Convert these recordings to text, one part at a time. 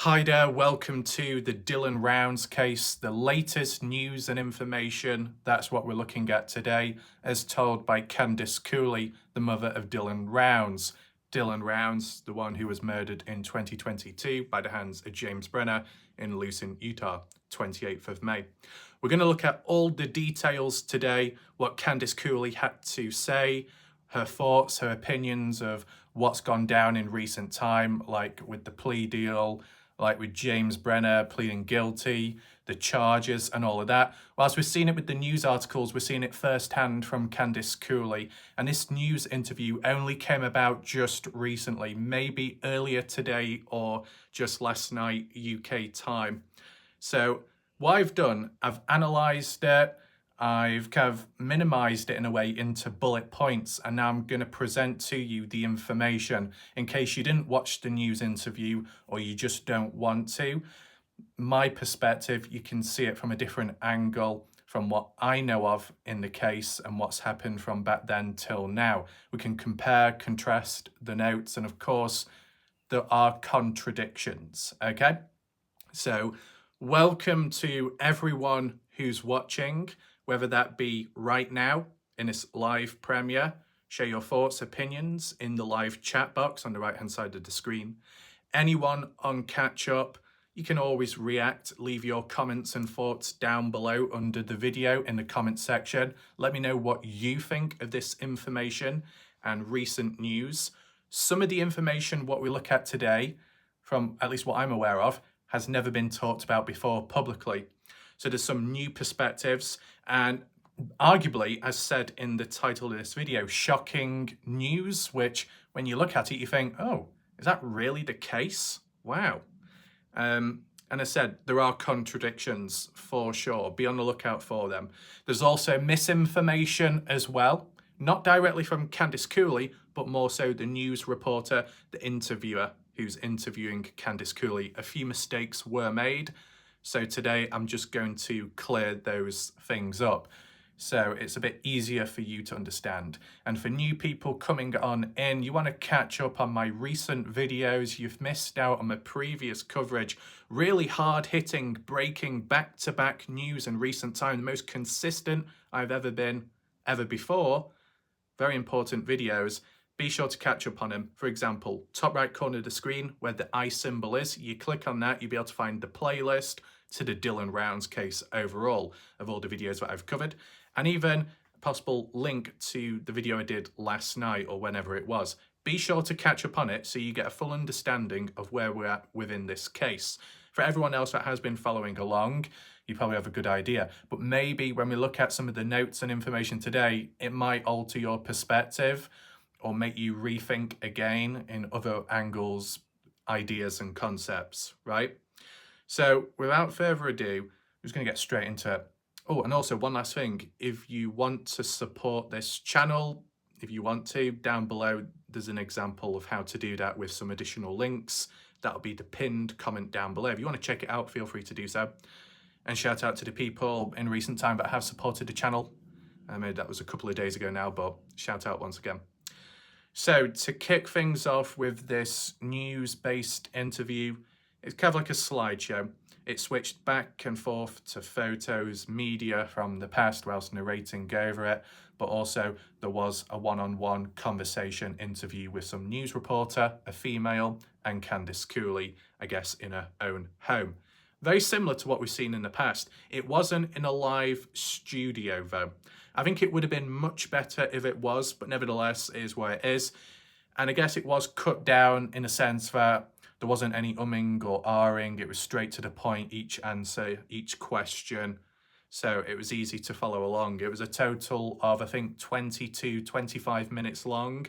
Hi there, welcome to the Dylan Rounds case, the latest news and information. That's what we're looking at today, as told by Candice Cooley, the mother of Dylan Rounds. Dylan Rounds, the one who was murdered in 2022 by the hands of James Brenner in Lucin, Utah, 28th of May. We're going to look at all the details today, what Candice Cooley had to say, her thoughts, her opinions of what's gone down in recent time, like with the plea deal, like with James Brenner pleading guilty, the charges and all of that. Whilst we've seen it with the news articles, we're seeing it firsthand from Candice Cooley. And this news interview only came about just recently, maybe earlier today or just last night UK time. So what I've done, I've analysed it, I've kind of minimized it in a way into bullet points, and now I'm going to present to you the information in case you didn't watch the news interview or you just don't want to. My perspective, you can see it from a different angle from what I know of in the case and what's happened from back then till now. We can compare, contrast the notes, and of course, there are contradictions, okay? So welcome to everyone who's watching, whether that be right now in this live premiere. Share your thoughts, opinions in the live chat box on the right hand side of the screen. Anyone on catch up, you can always react, leave your comments and thoughts down below under the video in the comment section. Let me know what you think of this information and recent news. Some of the information what we look at today, from at least what I'm aware of, has never been talked about before publicly. So there's some new perspectives and arguably, as said in the title of this video, shocking news, which when you look at it, you think, oh, is that really the case? Wow. And I said, there are contradictions for sure. Be on the lookout for them. There's also misinformation as well, not directly from Candice Cooley, but more so the news reporter, the interviewer who's interviewing Candice Cooley. A few mistakes were made. So today I'm just going to clear those things up, so it's a bit easier for you to understand. And for new people coming on in, you want to catch up on my recent videos. You've missed out on my previous coverage. Really hard-hitting, breaking, back-to-back news in recent time. The most consistent I've ever been, ever before. Very important videos. Be sure to catch up on them. For example, top right corner of the screen where the I symbol is, you click on that, you'll be able to find the playlist to the Dylan Rounds case overall of all the videos that I've covered, and even a possible link to the video I did last night or whenever it was. Be sure to catch up on it so you get a full understanding of where we're at within this case. For everyone else that has been following along, you probably have a good idea, but maybe when we look at some of the notes and information today, it might alter your perspective or make you rethink again in other angles, ideas and concepts, right? So without further ado, I'm just going to get straight into it. Oh, and also one last thing, if you want to support this channel, if you want to, down below, there's an example of how to do that with some additional links. That'll be the pinned comment down below. If you want to check it out, feel free to do so. And shout out to the people in recent time that have supported the channel. I mean, that was a couple of days ago now, but shout out once again. So to kick things off with this news-based interview, it's kind of like a slideshow. It switched back and forth to photos, media from the past whilst narrating over it, but also there was a one-on-one conversation interview with some news reporter, a female, and Candice Cooley, I guess, in her own home. Very similar to what we've seen in the past. It wasn't in a live studio though. I think it would have been much better if it was, but nevertheless, it is what it is. And I guess it was cut down in a sense that there wasn't any umming or ahhing. It was straight to the point, each answer, each question. So it was easy to follow along. It was a total of, I think, 20 to 25 minutes long.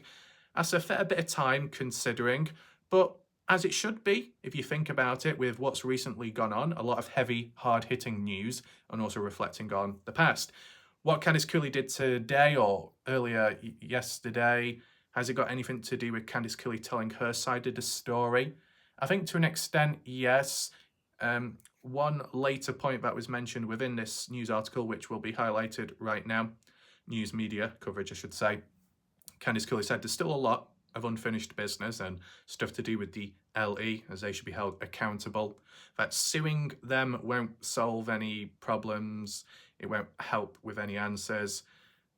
That's a fair bit of time considering, but as it should be, if you think about it, with what's recently gone on, a lot of heavy, hard-hitting news, and also reflecting on the past. What Candice Cooley did today or earlier yesterday, has it got anything to do with Candice Cooley telling her side of the story? I think to an extent, yes. One later point that was mentioned within this news article, which will be highlighted right now, news media coverage, I should say, Candice Cooley said there's still a lot of unfinished business and stuff to do with the LE, as they should be held accountable. That suing them won't solve any problems, it won't help with any answers,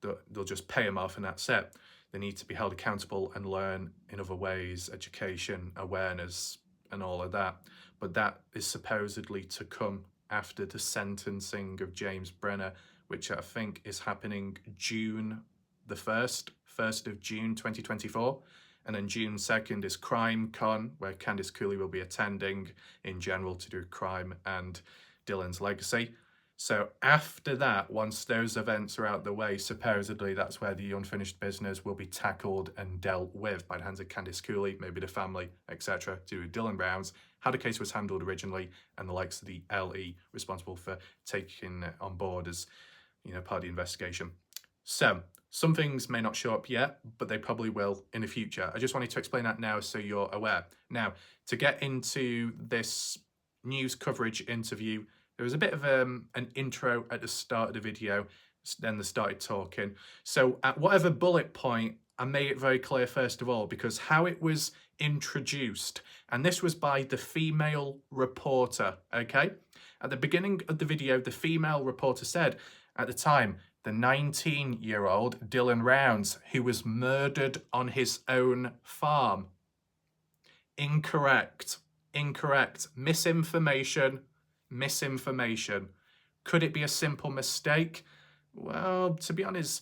they'll just pay them off and that's it. They need to be held accountable and learn in other ways, education, awareness, and all of that. But that is supposedly to come after the sentencing of James Brenner, which I think is happening June the 1st of June 2024. And then June 2nd is Crime Con, where Candice Cooley will be attending in general to do crime and Dylan's legacy. So after that, once those events are out the way, supposedly that's where the unfinished business will be tackled and dealt with by the hands of Candice Cooley, maybe the family, etc., to do with Dylan Rounds, how the case was handled originally, and the likes of the LE responsible for taking it on board as, part of the investigation. So some things may not show up yet, but they probably will in the future. I just wanted to explain that now so you're aware. Now, to get into this news coverage interview, there was a bit of an intro at the start of the video, then they started talking. So at whatever bullet point, I made it very clear first of all, because how it was introduced, and this was by the female reporter, okay? At the beginning of the video, the female reporter said, at the time, the 19-year-old Dylan Rounds, who was murdered on his own farm. Incorrect. Misinformation. Could it be a simple mistake? Well, to be honest,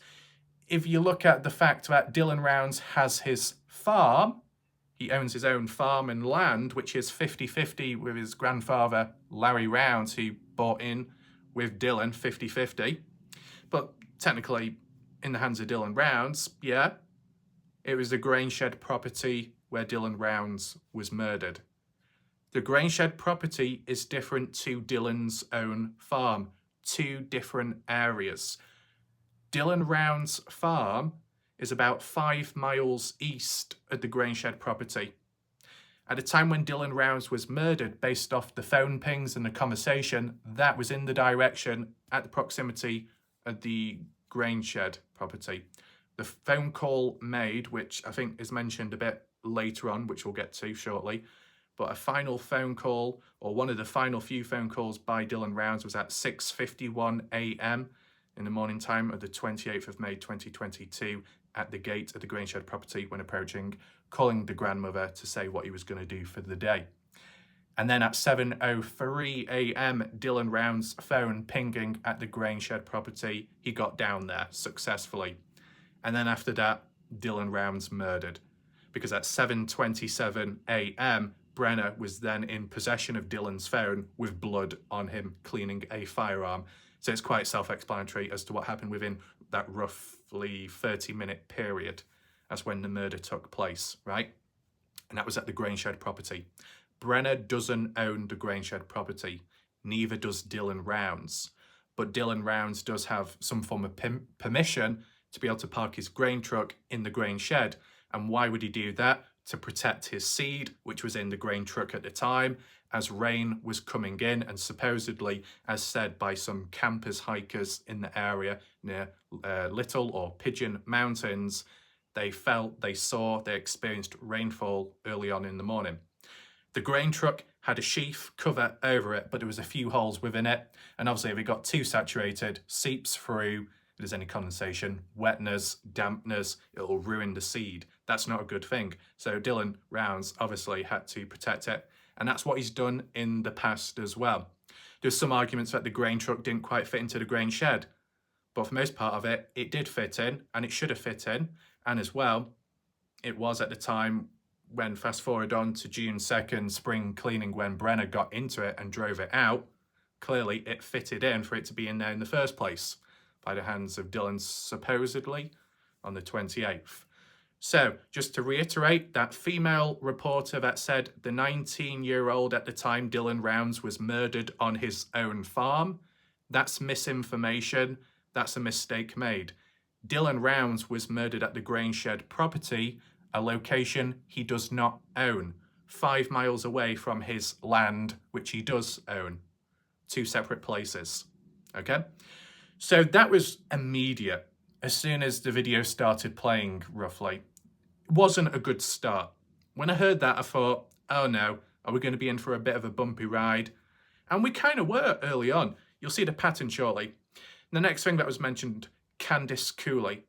if you look at the fact that Dylan Rounds has his farm, he owns his own farm and land, which is 50-50 with his grandfather, Larry Rounds, who bought in with Dylan 50-50. But technically, in the hands of Dylan Rounds, yeah, it was the grain shed property where Dylan Rounds was murdered. The grain shed property is different to Dylan's own farm, two different areas. Dylan Rounds' farm is about 5 miles east of the grain shed property. At the time when Dylan Rounds was murdered, based off the phone pings and the conversation, that was in the direction at the proximity of the grain shed property. The phone call made, which I think is mentioned a bit later on, which we'll get to shortly, but a final phone call, or one of the final few phone calls by Dylan Rounds, was at 6:51 a.m. in the morning time of the 28th of May 2022 at the gate of the grain shed property when approaching, calling the grandmother to say what he was going to do for the day. And then at 7:03 a.m, Dylan Rounds' phone pinging at the grain shed property. He got down there successfully. And then after that, Dylan Rounds murdered. Because at 7:27 a.m, Brenner was then in possession of Dylan's phone with blood on him, cleaning a firearm. So it's quite self-explanatory as to what happened within that roughly 30-minute period. That's when the murder took place, right? And that was at the grain shed property. Brenner doesn't own the grain shed property, neither does Dylan Rounds. But Dylan Rounds does have some form of permission to be able to park his grain truck in the grain shed. And why would he do that? To protect his seed, which was in the grain truck at the time, as rain was coming in, and supposedly, as said by some campers, hikers in the area near Little or Pigeon Mountains, they experienced rainfall early on in the morning. The grain truck had a sheath cover over it, but there was a few holes within it, and obviously if it got too saturated, seeps through, if there's any condensation, wetness, dampness, it'll ruin the seed. That's not a good thing. So Dylan Rounds obviously had to protect it, and that's what he's done in the past as well. There's some arguments that the grain truck didn't quite fit into the grain shed, but for most part of it, it did fit in, and it should have fit in, and as well, it was at the time when fast forward on to June 2nd, spring cleaning, when Brenner got into it and drove it out, clearly it fitted in for it to be in there in the first place by the hands of Dylan, supposedly on the 28th. So just to reiterate, that female reporter that said the 19-year-old at the time, Dylan Rounds, was murdered on his own farm, that's misinformation. That's a mistake made. Dylan Rounds was murdered at the grain shed property, a location he does not own, 5 miles away from his land, which he does own. Two separate places, okay? So that was immediate. As soon as the video started playing, roughly, wasn't a good start. When I heard that, I thought, oh no, are we going to be in for a bit of a bumpy ride? And we kind of were early on. You'll see the pattern shortly. The next thing that was mentioned, Candice Cooley.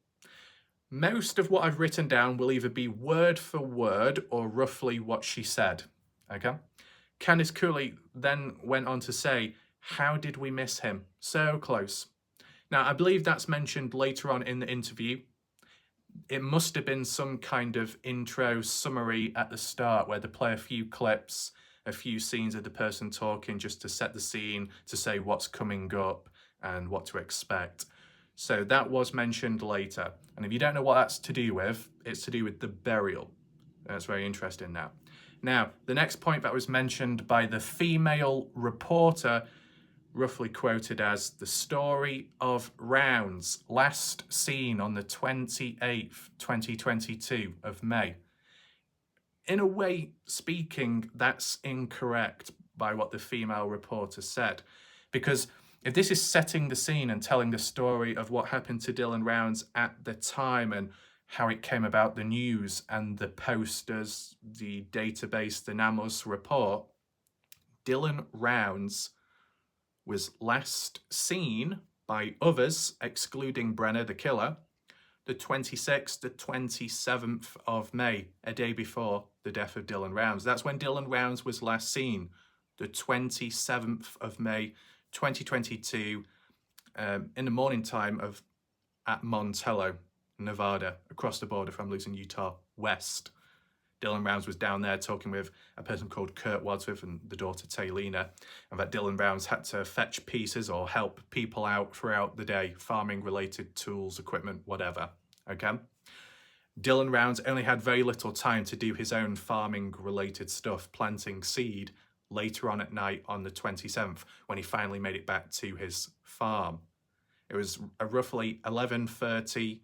Most of what I've written down will either be word for word or roughly what she said. Okay? Candice Cooley then went on to say, how did we miss him? So close. Now, I believe that's mentioned later on in the interview. It must have been some kind of intro summary at the start where they play a few clips, a few scenes of the person talking just to set the scene, to say what's coming up and what to expect. So that was mentioned later. And if you don't know what that's to do with, it's to do with the burial. That's very interesting now. Now, the next point that was mentioned by the female reporter, roughly quoted as the story of Rounds, last seen on the 28th, 2022 of May. In a way, speaking, that's incorrect by what the female reporter said, because if this is setting the scene and telling the story of what happened to Dylan Rounds at the time and how it came about, the news and the posters, the database, the NAMUS report, Dylan Rounds was last seen by others, excluding Brenner, the killer, the 26th, the 27th of May, a day before the death of Dylan Rounds. That's when Dylan Rounds was last seen, the 27th of May, 2022, in the morning time at Montello, Nevada, across the border from losing Utah west. Dylan Rounds was down there talking with a person called Kurt Wadsworth and the daughter Taylina, and that Dylan Rounds had to fetch pieces or help people out throughout the day, farming related tools, equipment, whatever. Okay? Dylan Rounds only had very little time to do his own farming related stuff, planting seed, later on at night on the 27th, when he finally made it back to his farm. It was roughly 11:30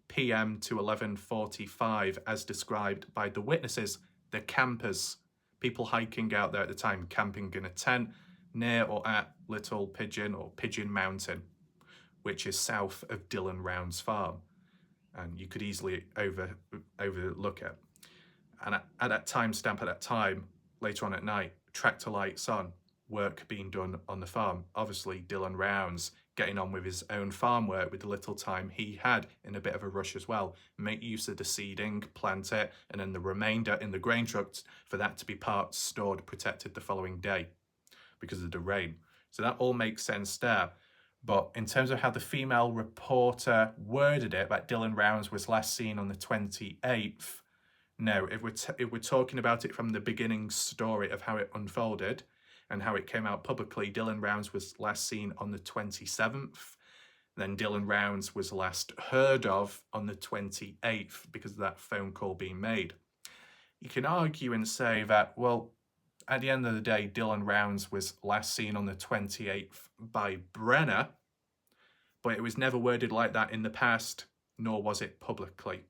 p.m. to 11:45, as described by the witnesses, the campers, people hiking out there at the time, camping in a tent near or at Little Pigeon or Pigeon Mountain, which is south of Dylan Rounds' farm, and you could easily overlook it. And at that timestamp, at that time, later on at night, tractor lights on, work being done on the farm. Obviously, Dylan Rounds getting on with his own farm work with the little time he had, in a bit of a rush as well. Make use of the seeding, plant it, and then the remainder in the grain trucks for that to be parked, stored, protected the following day because of the rain. So that all makes sense there. But in terms of how the female reporter worded it, that Dylan Rounds was last seen on the 28th, no, if we're talking about it from the beginning story of how it unfolded and how it came out publicly, Dylan Rounds was last seen on the 27th. Then Dylan Rounds was last heard of on the 28th because of that phone call being made. You can argue and say that, well, at the end of the day, Dylan Rounds was last seen on the 28th by Brenner, but it was never worded like that in the past, nor was it publicly.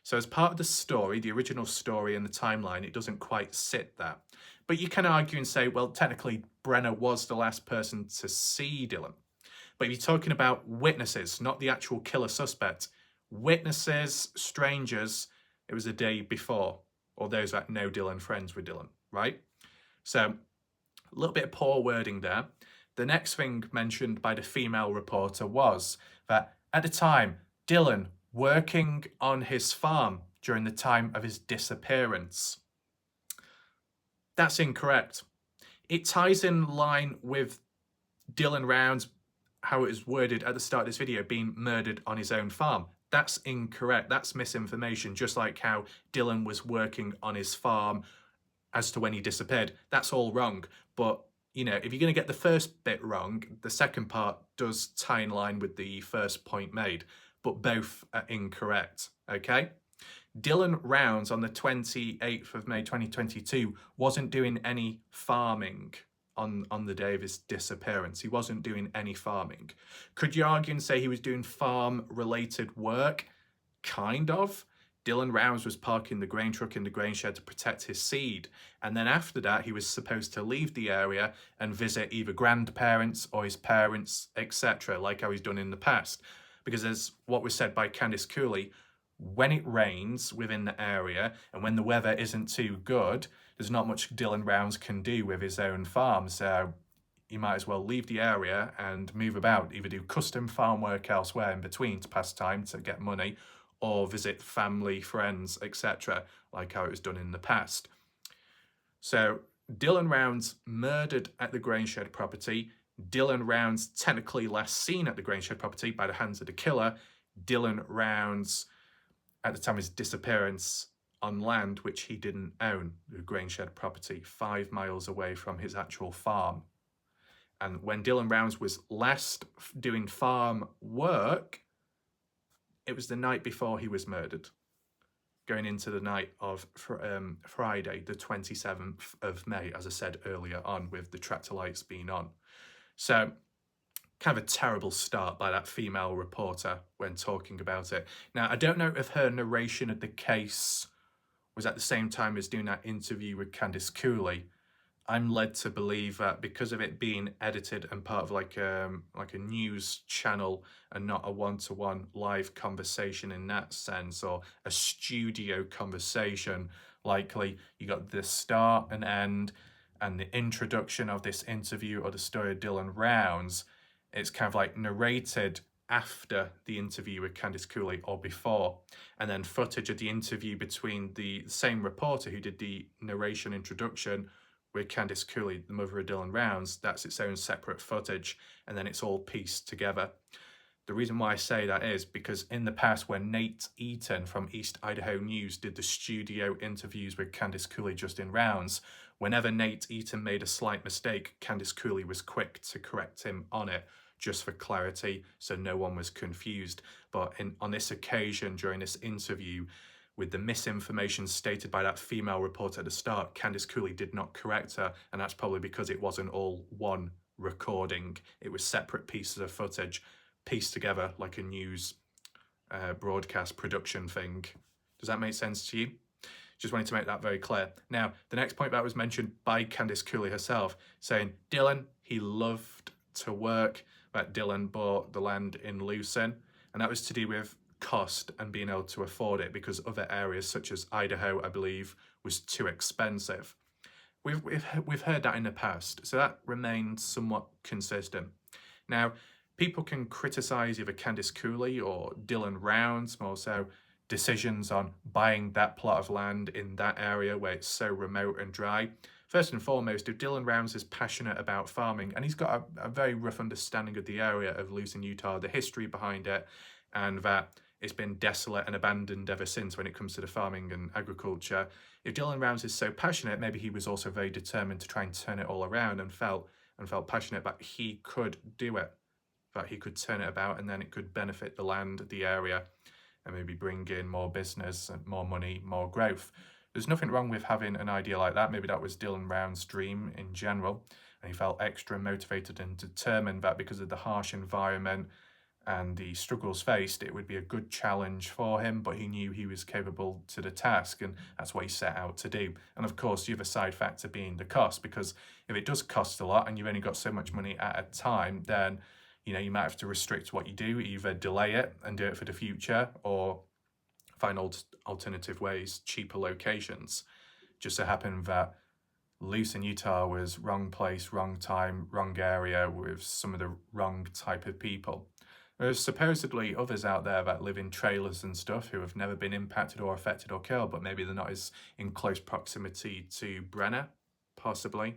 So as part of the story, the original story and the timeline, it doesn't quite sit there. But you can argue and say, well, technically, Brenner was the last person to see Dylan. But if you're talking about witnesses, not the actual killer suspect, witnesses, strangers, it was a day before, or those that know Dylan, friends with Dylan, right? So a little bit of poor wording there. The next thing mentioned by the female reporter was that at the time, Dylan working on his farm during the time of his disappearance. That's incorrect. It ties in line with Dylan Rounds, how it was worded at the start of this video, being murdered on his own farm. That's incorrect. That's misinformation, just like how Dylan was working on his farm as to when he disappeared. That's all wrong. But, you know, if you're going to get the first bit wrong, the second part does tie in line with the first point made, but both are incorrect, okay? Dylan Rounds on the 28th of May 2022 wasn't doing any farming on the day of his disappearance. He wasn't doing any farming. Could you argue and say he was doing farm-related work? Kind of. Dylan Rounds was parking the grain truck in the grain shed to protect his seed. And then after that, he was supposed to leave the area and visit either grandparents or his parents, etc., like how he's done in the past. Because as what was said by Candice Cooley, When it rains within the area and when the weather isn't too good, there's not much Dylan Rounds can do with his own farm. So you might as well leave the area and move about, either do custom farm work elsewhere in between to pass time to get money, or visit family, friends, etc., like how it was done in the past. So Dylan Rounds murdered at the Grainshed property. Dylan Rounds technically last seen at the Grainshed property by the hands of the killer. Dylan Rounds, at the time of his disappearance, on land which he didn't own, the Grainshed property, 5 miles away from his actual farm. And when Dylan Rounds was last doing farm work, it was the night before he was murdered, going into the night of Friday, the 27th of May, as I said earlier on, with the tractor lights being on. So kind of a terrible start by that female reporter when talking about it. Now, I don't know if her narration of the case was at the same time as doing that interview with Candice Cooley. I'm led to believe that because of it being edited and part of like a news channel and not a one-to-one live conversation in that sense, or a studio conversation, likely you got the start and end and the introduction of this interview or the story of Dylan Rounds. It's kind of like narrated after the interview with Candice Cooley or before, and then footage of the interview between the same reporter who did the narration introduction with Candice Cooley, the mother of Dylan Rounds. That's its own separate footage, and then it's all pieced together. The reason why I say that is because in the past, when Nate Eaton from East Idaho News did the studio interviews with Candice Cooley just in Rounds, whenever Nate Eaton made a slight mistake, Candice Cooley was quick to correct him on it, just for clarity, so no one was confused. But on this occasion, during this interview, with the misinformation stated by that female reporter at the start, Candice Cooley did not correct her, and that's probably because it wasn't all one recording. It was separate pieces of footage pieced together like a news broadcast production thing. Does that make sense to you? Just wanted to make that very clear. Now, the next point that was mentioned by Candice Cooley herself, saying Dylan, he loved to work, that Dylan bought the land in Lucin, and that was to do with cost and being able to afford it, because other areas such as Idaho, I believe, was too expensive. We've heard that in the past, so that remains somewhat consistent. Now, people can criticize either Candice Cooley or Dylan Rounds, more so decisions on buying that plot of land in that area where it's so remote and dry. First and foremost, if Dylan Rounds is passionate about farming, and he's got a very rough understanding of the area of Lucin, Utah, the history behind it, and that it's been desolate and abandoned ever since when it comes to the farming and agriculture. If Dylan Rounds is so passionate, maybe he was also very determined to try and turn it all around, and felt passionate that he could do it, that he could turn it about, and then it could benefit the land, the area, and maybe bring in more business and more money, more growth. There's nothing wrong with having an idea like that. Maybe that was Dylan Rounds' dream in general, and he felt extra motivated and determined that because of the harsh environment and the struggles faced, it would be a good challenge for him, but he knew he was capable to the task, and that's what he set out to do. And of course, the other side factor being the cost, because if it does cost a lot and you've only got so much money at a time, then you might have to restrict what you do, either delay it and do it for the future, or find alternative ways, cheaper locations. Just so happened that Lucin, Utah was wrong place, wrong time, wrong area, with some of the wrong type of people. There's supposedly others out there that live in trailers and stuff who have never been impacted or affected or killed, but maybe they're not as in close proximity to Brenner, possibly.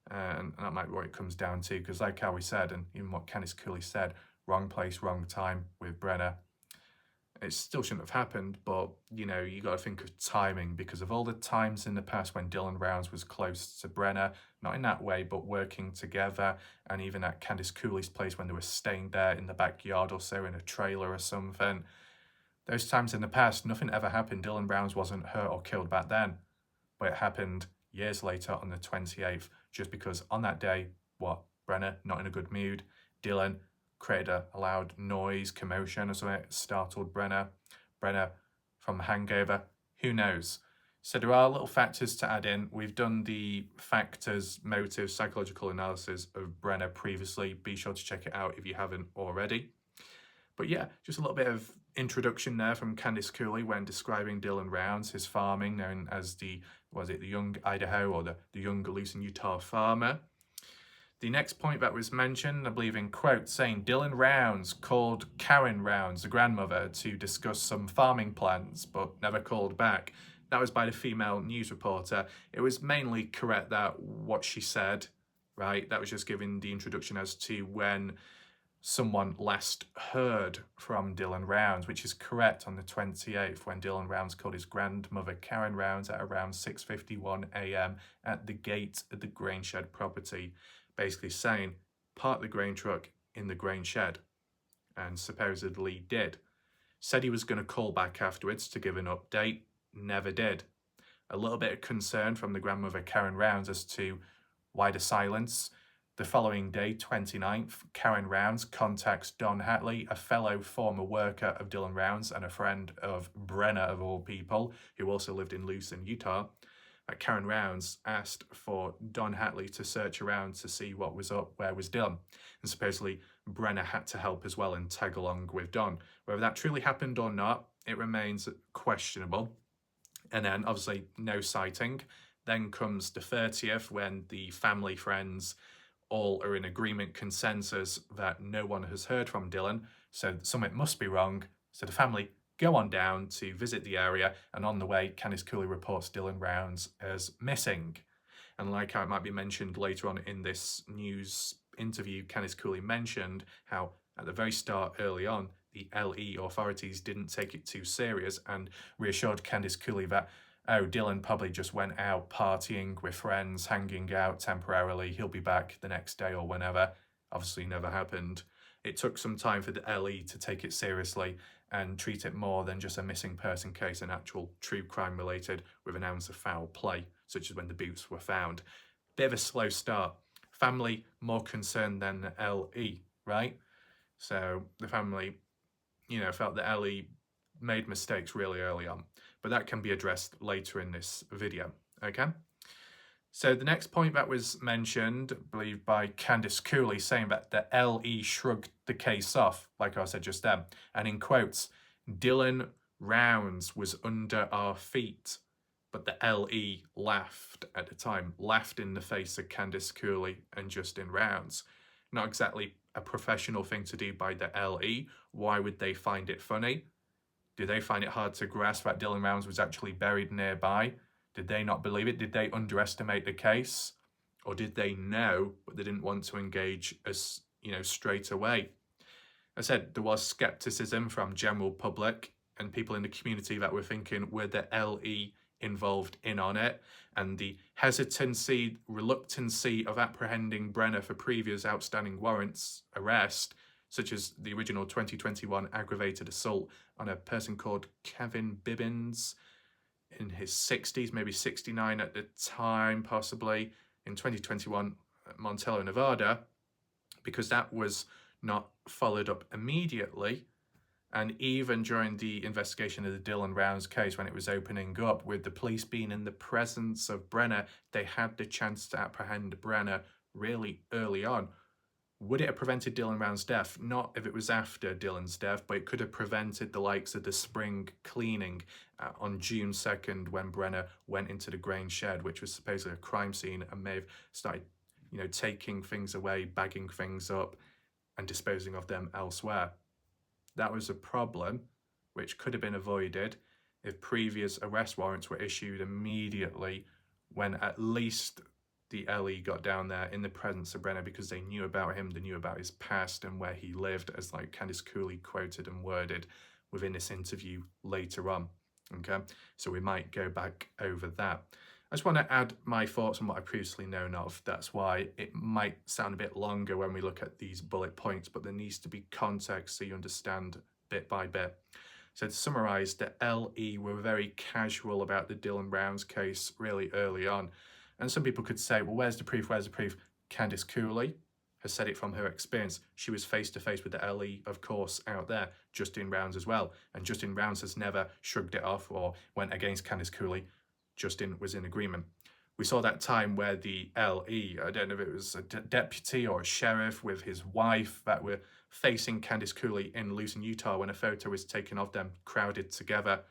And that might be what it comes down to, because like how we said, and even what Candice Cooley said, wrong place, wrong time with Brenner. It still shouldn't have happened, but you got to think of timing, because of all the times in the past when Dylan Rounds was close to Brenner, not in that way, but working together, and even at Candice Cooley's place when they were staying there in the backyard or so in a trailer or something. Those times in the past, nothing ever happened. Dylan Rounds wasn't hurt or killed back then, but it happened years later on the 28th, just because on that day, Brenner, not in a good mood, Dylan created a loud noise, commotion or something, startled Brenner from hangover, who knows. So there are little factors to add in. We've done the factors, motives, psychological analysis of Brenner previously. Be sure to check it out if you haven't already. But yeah, just a little bit of introduction there from Candice Cooley when describing Dylan Rounds, his farming, known as the young Idaho or the young Lucerne, Utah farmer. The next point that was mentioned, I believe in quotes, saying Dylan Rounds called Karen Rounds, the grandmother, to discuss some farming plans, but never called back. That was by the female news reporter. It was mainly correct that what she said, right? That was just giving the introduction as to when someone last heard from Dylan Rounds, which is correct on the 28th, when Dylan Rounds called his grandmother Karen Rounds at around 6:51 a.m. at the gate of the grain shed property, basically saying, park the grain truck in the grain shed, and supposedly did. Said he was going to call back afterwards to give an update, never did. A little bit of concern from the grandmother Karen Rounds as to why the silence. The following day, 29th, Karen Rounds contacts Don Hatley, a fellow former worker of Dylan Rounds and a friend of Brenner, of all people, who also lived in Lucerne, Utah. Karen Rounds asked for Don Hatley to search around to see what was up, where was Dylan. And supposedly Brenner had to help as well and tag along with Don. Whether that truly happened or not, it remains questionable. And then obviously no sighting. Then comes the 30th, when the family, friends, all are in agreement, consensus that no one has heard from Dylan, so something must be wrong. So the family go on down to visit the area, and on the way, Candice Cooley reports Dylan Rounds as missing. And like how it might be mentioned later on in this news interview, Candice Cooley mentioned how at the very start, early on, the LE authorities didn't take it too serious and reassured Candice Cooley that, oh, Dylan probably just went out partying with friends, hanging out temporarily, he'll be back the next day or whenever. Obviously never happened. It took some time for the LE to take it seriously and treat it more than just a missing person case, an actual true crime related with an ounce of foul play, such as when the boots were found. Bit of a slow start. Family more concerned than the LE, right? So the family, felt that LE made mistakes really early on, but that can be addressed later in this video, okay? So the next point that was mentioned, I believe by Candice Cooley, saying that the LE shrugged the case off, like I said just then, and in quotes, Dylan Rounds was under our feet, but the LE laughed at the time, laughed in the face of Candice Cooley and Justin Rounds. Not exactly a professional thing to do by the LE. Why would they find it funny? Do they find it hard to grasp that Dylan Rounds was actually buried nearby? Did they not believe it? Did they underestimate the case? Or did they know, but they didn't want to engage as, straight away? I said there was skepticism from general public and people in the community that were thinking, were the LE involved in on it? And the hesitancy, reluctancy of apprehending Brenner for previous outstanding warrants arrest, such as the original 2021 aggravated assault on a person called Kevin Bibbins, in his 60s, maybe 69 at the time, possibly, in 2021 at Montello, Nevada, because that was not followed up immediately. And even during the investigation of the Dylan Rounds case, when it was opening up, with the police being in the presence of Brenner, they had the chance to apprehend Brenner really early on. Would it have prevented Dylan Rounds' death? Not if it was after Dylan's death, but it could have prevented the likes of the spring cleaning on June 2nd, when Brenner went into the grain shed, which was supposedly a crime scene, and may have started, taking things away, bagging things up, and disposing of them elsewhere. That was a problem which could have been avoided if previous arrest warrants were issued immediately, when at least the LE got down there in the presence of Brenner, because they knew about him, they knew about his past and where he lived, as like Candice Cooley quoted and worded within this interview later on. Okay, so we might go back over that. I just want to add my thoughts on what I've previously known of. That's why it might sound a bit longer when we look at these bullet points, but there needs to be context so you understand bit by bit. So to summarise, the LE were very casual about the Dylan Rounds case really early on. And some people could say, well, where's the proof? Where's the proof? Candice Cooley has said it from her experience. She was face to face with the LE, of course, out there. Justin Rounds as well. And Justin Rounds has never shrugged it off or went against Candice Cooley. Justin was in agreement. We saw that time where the LE, I don't know if it was a deputy or a sheriff with his wife, that were facing Candice Cooley in Lucin, Utah, when a photo was taken of them crowded together.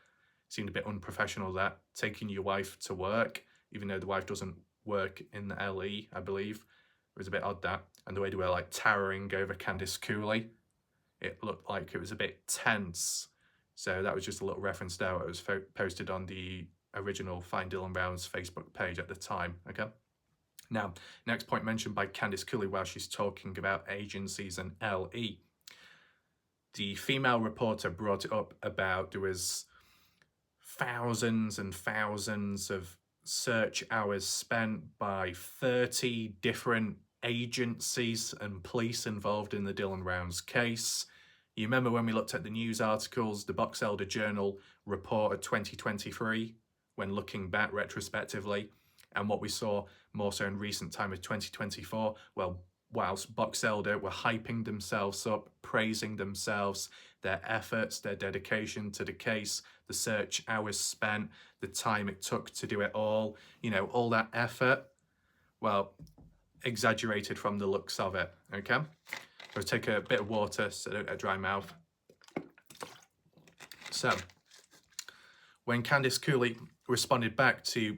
Seemed a bit unprofessional, that, taking your wife to work, even though the wife doesn't work in the LE, I believe. It was a bit odd, that. And the way they were like towering over Candice Cooley, it looked like it was a bit tense. So that was just a little reference there. It was posted on the original Find Dylan Brown's Facebook page at the time, okay? Now, next point mentioned by Candice Cooley while she's talking about agencies and LE. The female reporter brought it up about there was thousands and thousands of search hours spent by 30 different agencies and police involved in the Dylan Rounds case. You remember when we looked at the news articles, the Box Elder Journal report of 2023, when looking back retrospectively, and what we saw more so in recent time of 2024, well, whilst Box Elder were hyping themselves up, praising themselves, their efforts, their dedication to the case, the search hours spent, the time it took to do it all, you know, all that effort, well, exaggerated from the looks of it, okay? I'll take a bit of water so I don't get a dry mouth. So, when Candice Cooley responded back to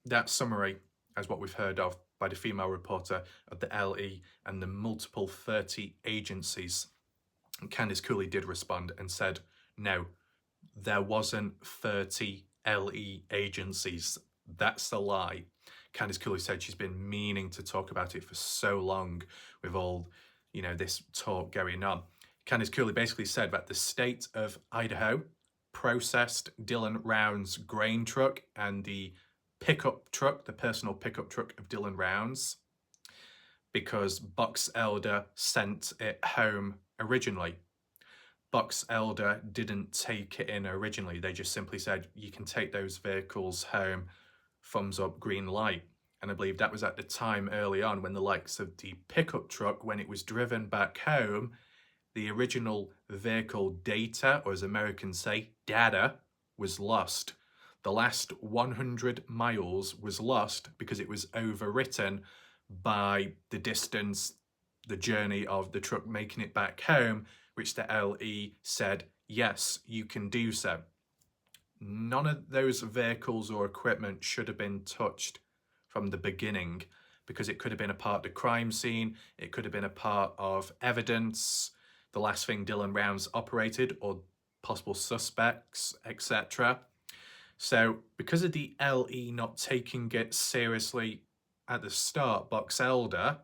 that summary, as what we've heard of by the female reporter of the LE and the multiple 30 agencies, Candice Cooley did respond and said, no, there wasn't 30 LE agencies. That's a lie. Candice Cooley said she's been meaning to talk about it for so long with all, you know, this talk going on. Candice Cooley basically said that the state of Idaho processed Dylan Rounds' grain truck and the pickup truck, the personal pickup truck of Dylan Rounds, because Box Elder sent it home originally. Box Elder didn't take it in originally. They just simply said, you can take those vehicles home, thumbs up, green light. And I believe that was at the time early on when the likes of the pickup truck, when it was driven back home, the original vehicle data, or as Americans say, data, was lost. The last 100 miles was lost because it was overwritten by the distance, the journey of the truck making it back home, which the LE said, yes, you can do so. None of those vehicles or equipment should have been touched from the beginning, because it could have been a part of the crime scene, it could have been a part of evidence, the last thing Dylan Rounds operated, or possible suspects, etc. So because of the LE not taking it seriously at the start, Box Elder,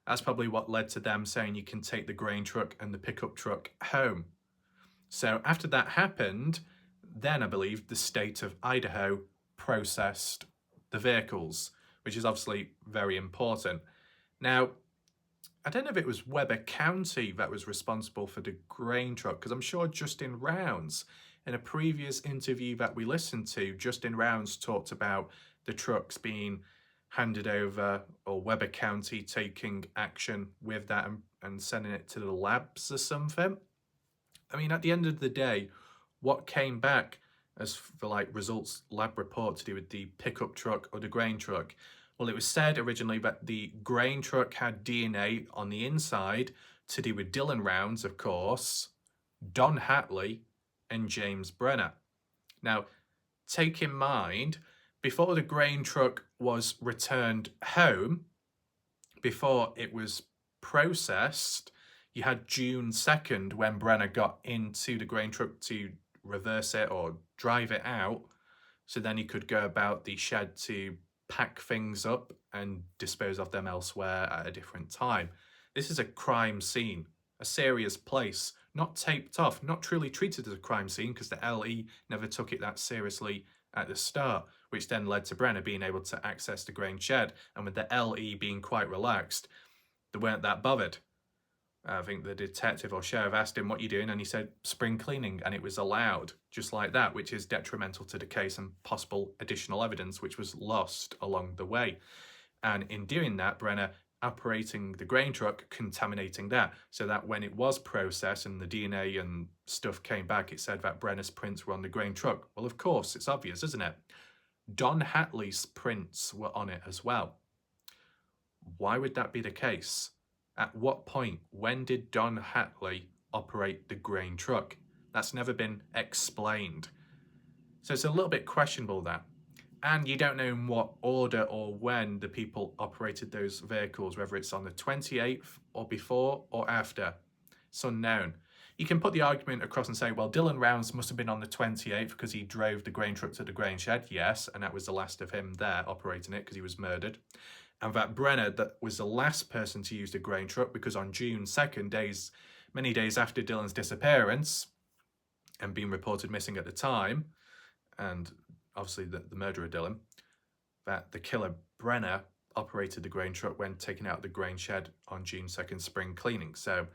that's probably what led to them saying you can take the grain truck and the pickup truck home. So after that happened, then I believe the state of Idaho processed the vehicles, which is obviously very important. Now, I don't know if it was Weber County that was responsible for the grain truck, because I'm sure Justin Rounds, in a previous interview that we listened to, Justin Rounds talked about the trucks being handed over, or Weber County taking action with that and sending it to the labs or something. I mean, at the end of the day, what came back as for like results lab report to do with the pickup truck or the grain truck? Well, it was said originally that the grain truck had DNA on the inside to do with Dylan Rounds, of course, Don Hatley, and James Brenner. Now, take in mind, before the grain truck was returned home, before it was processed, you had June 2nd when Brenner got into the grain truck to reverse it or drive it out, so then he could go about the shed to pack things up and dispose of them elsewhere at a different time. This is a crime scene, a serious place, not taped off, not truly treated as a crime scene, because the LE never took it that seriously at the start, which then led to Brenner being able to access the grain shed. And with the LE being quite relaxed, they weren't that bothered. I think the detective or sheriff asked him, what are you doing? And he said, spring cleaning, and it was allowed, just like that, which is detrimental to the case and possible additional evidence which was lost along the way. And in doing that, Brenner operating the grain truck, contaminating that, so that when it was processed and the DNA and stuff came back, it said that Brenner's prints were on the grain truck. Well, of course, it's obvious, isn't it? Don Hatley's prints were on it as well. Why would that be the case? At what point, when did Don Hatley operate the grain truck? That's never been explained. So it's a little bit questionable, that. And you don't know in what order or when the people operated those vehicles, whether it's on the 28th or before or after. It's unknown. You can put the argument across and say, well, Dylan Rounds must have been on the 28th because he drove the grain truck to the grain shed. Yes, and that was the last of him there operating it because he was murdered. And that Brenner, that was the last person to use the grain truck, because on June 2nd, many days after Dylan's disappearance and being reported missing at the time, and obviously the murderer Dylan, that the killer Brenner operated the grain truck when taken out of the grain shed on June 2nd, spring cleaning. So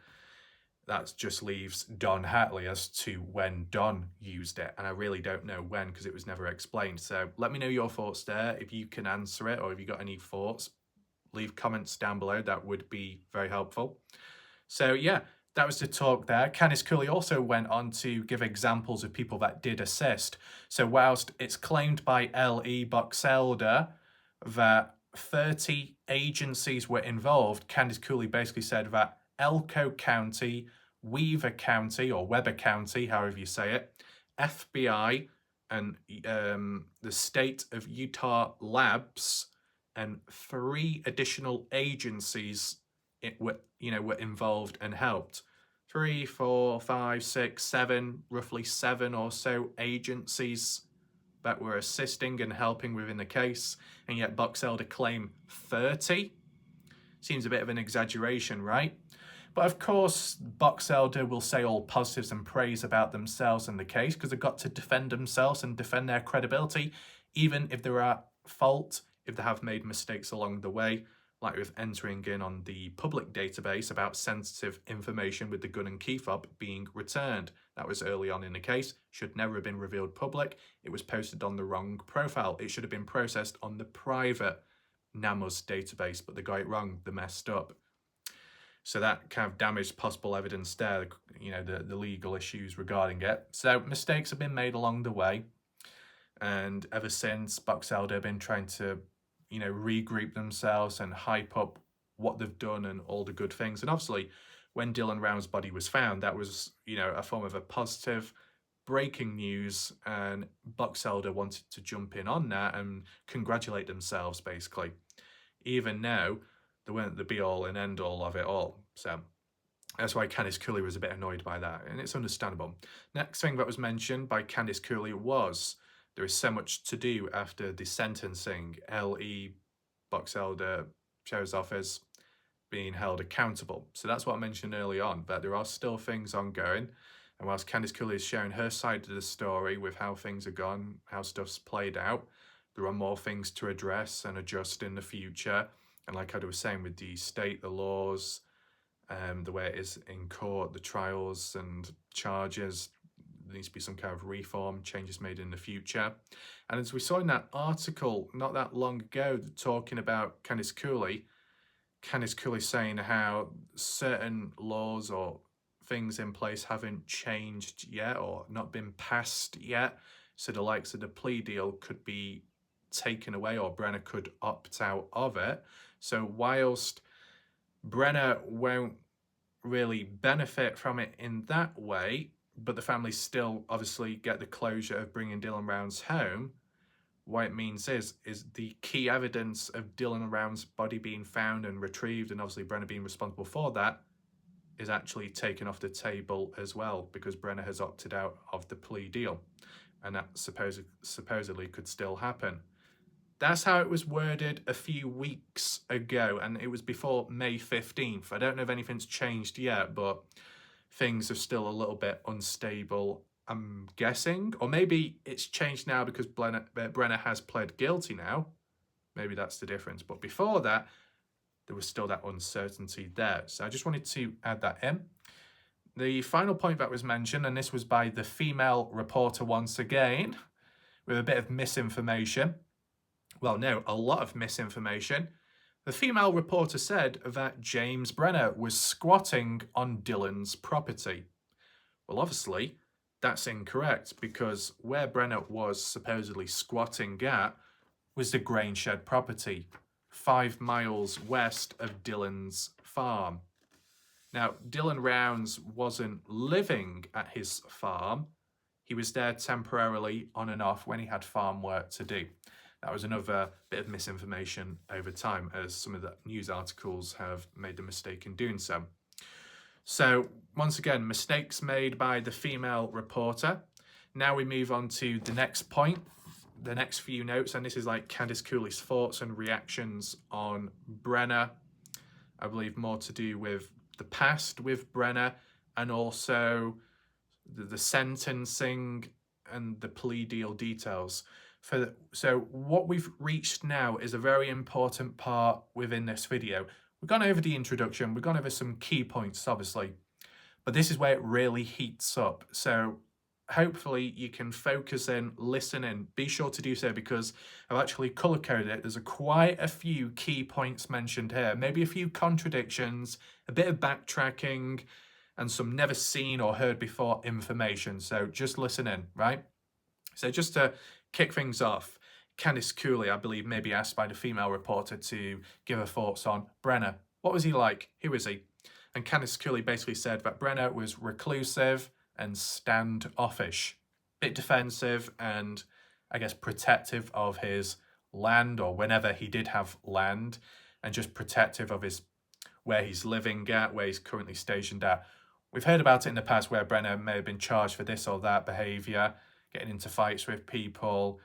that just leaves Don Hatley as to when Don used it. And I really don't know when, because it was never explained. So let me know your thoughts there. If you can answer it, or if you got any thoughts, leave comments down below. That would be very helpful. So yeah, that was the talk there. Candice Cooley also went on to give examples of people that did assist. So whilst it's claimed by L.E. Boxelder that 30 agencies were involved, Candice Cooley basically said that Elko County, Weaver County, or Weber County, however you say it, FBI, and the state of Utah Labs, and 3 additional agencies were involved and helped. 3, 4, 5, 6, 7, roughly 7 or so agencies that were assisting and helping within the case, and yet Boxelder claimed 30. Seems a bit of an exaggeration, right? But of course, Boxelder will say all positives and praise about themselves in the case, because they've got to defend themselves and defend their credibility, even if there are fault, if they have made mistakes along the way, like with entering in on the public database about sensitive information with the gun and key fob being returned. That was early on in the case, should never have been revealed public. It was posted on the wrong profile. It should have been processed on the private NAMUS database, but they got it wrong, they messed up. So that kind of damaged possible evidence there, the legal issues regarding it. So mistakes have been made along the way. And ever since, Boxelder have been trying to, regroup themselves and hype up what they've done and all the good things. And obviously, when Dylan Round's body was found, that was, a form of a positive breaking news, and Boxelder wanted to jump in on that and congratulate themselves, basically, even though they weren't the be-all and end-all of it all. So that's why Candice Cooley was a bit annoyed by that, and it's understandable. Next thing that was mentioned by Candice Cooley was there is so much to do after the sentencing. L.E. Boxelder shows off as being held accountable. So that's what I mentioned early on, that there are still things ongoing. And whilst Candice Cooley has shown her side of the story with how things are gone, how stuff's played out, there are more things to address and adjust in the future. And like I was saying, with the state, the laws, the way it is in court, the trials and charges, there needs to be some kind of reform, changes made in the future. And as we saw in that article not that long ago talking about Candice Cooley saying how certain laws or things in place haven't changed yet or not been passed yet. So the likes of the plea deal could be taken away, or Brenner could opt out of it. So whilst Brenner won't really benefit from it in that way, but the family still obviously get the closure of bringing Dylan Rounds home, what it means is the key evidence of Dylan Rounds' body being found and retrieved, and obviously Brenner being responsible for that, is actually taken off the table as well, because Brenner has opted out of the plea deal, and that supposedly could still happen. That's how it was worded a few weeks ago, and it was before May 15th. I don't know if anything's changed yet, but things are still a little bit unstable, I'm guessing. Or maybe it's changed now because Brenner has pled guilty now. Maybe that's the difference. But before that, there was still that uncertainty there. So I just wanted to add that in. The final point that was mentioned, and this was by the female reporter once again, with a bit of misinformation. Well, no, a lot of misinformation. The female reporter said that James Brenner was squatting on Dylan's property. Well, obviously, that's incorrect, because where Brenner was supposedly squatting at was the grain shed property, 5 miles west of Dylan's farm. Now, Dylan Rounds wasn't living at his farm. He was there temporarily on and off when he had farm work to do. That was another bit of misinformation over time, as some of the news articles have made the mistake in doing so. So, once again, mistakes made by the female reporter. Now we move on to the next point, the next few notes, and this is like Candice Cooley's thoughts and reactions on Brenner. I believe more to do with the past with Brenner, and also the sentencing and the plea deal details. So what we've reached now is a very important part within this video. We've gone over the introduction, we've gone over some key points, obviously, but this is where it really heats up. So hopefully you can focus in, listen in. Be sure to do so, because I've actually color-coded it. There's quite a few key points mentioned here, maybe a few contradictions, a bit of backtracking, and some never seen or heard before information. So just listen in, right? So just to kick things off, Candice Cooley, I believe, may be asked by the female reporter to give her thoughts on Brenner. What was he like? Who was he? And Candice Cooley basically said that Brenner was reclusive and standoffish, bit defensive and I guess protective of his land, or whenever he did have land, and just protective of his where he's living at, where he's currently stationed at. We've heard about it in the past where Brenner may have been charged for this or that behaviour, getting into fights with people,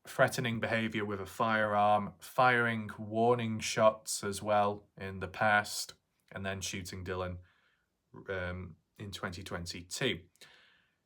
threatening behaviour with a firearm, firing warning shots as well in the past, and then shooting Dylan in 2022.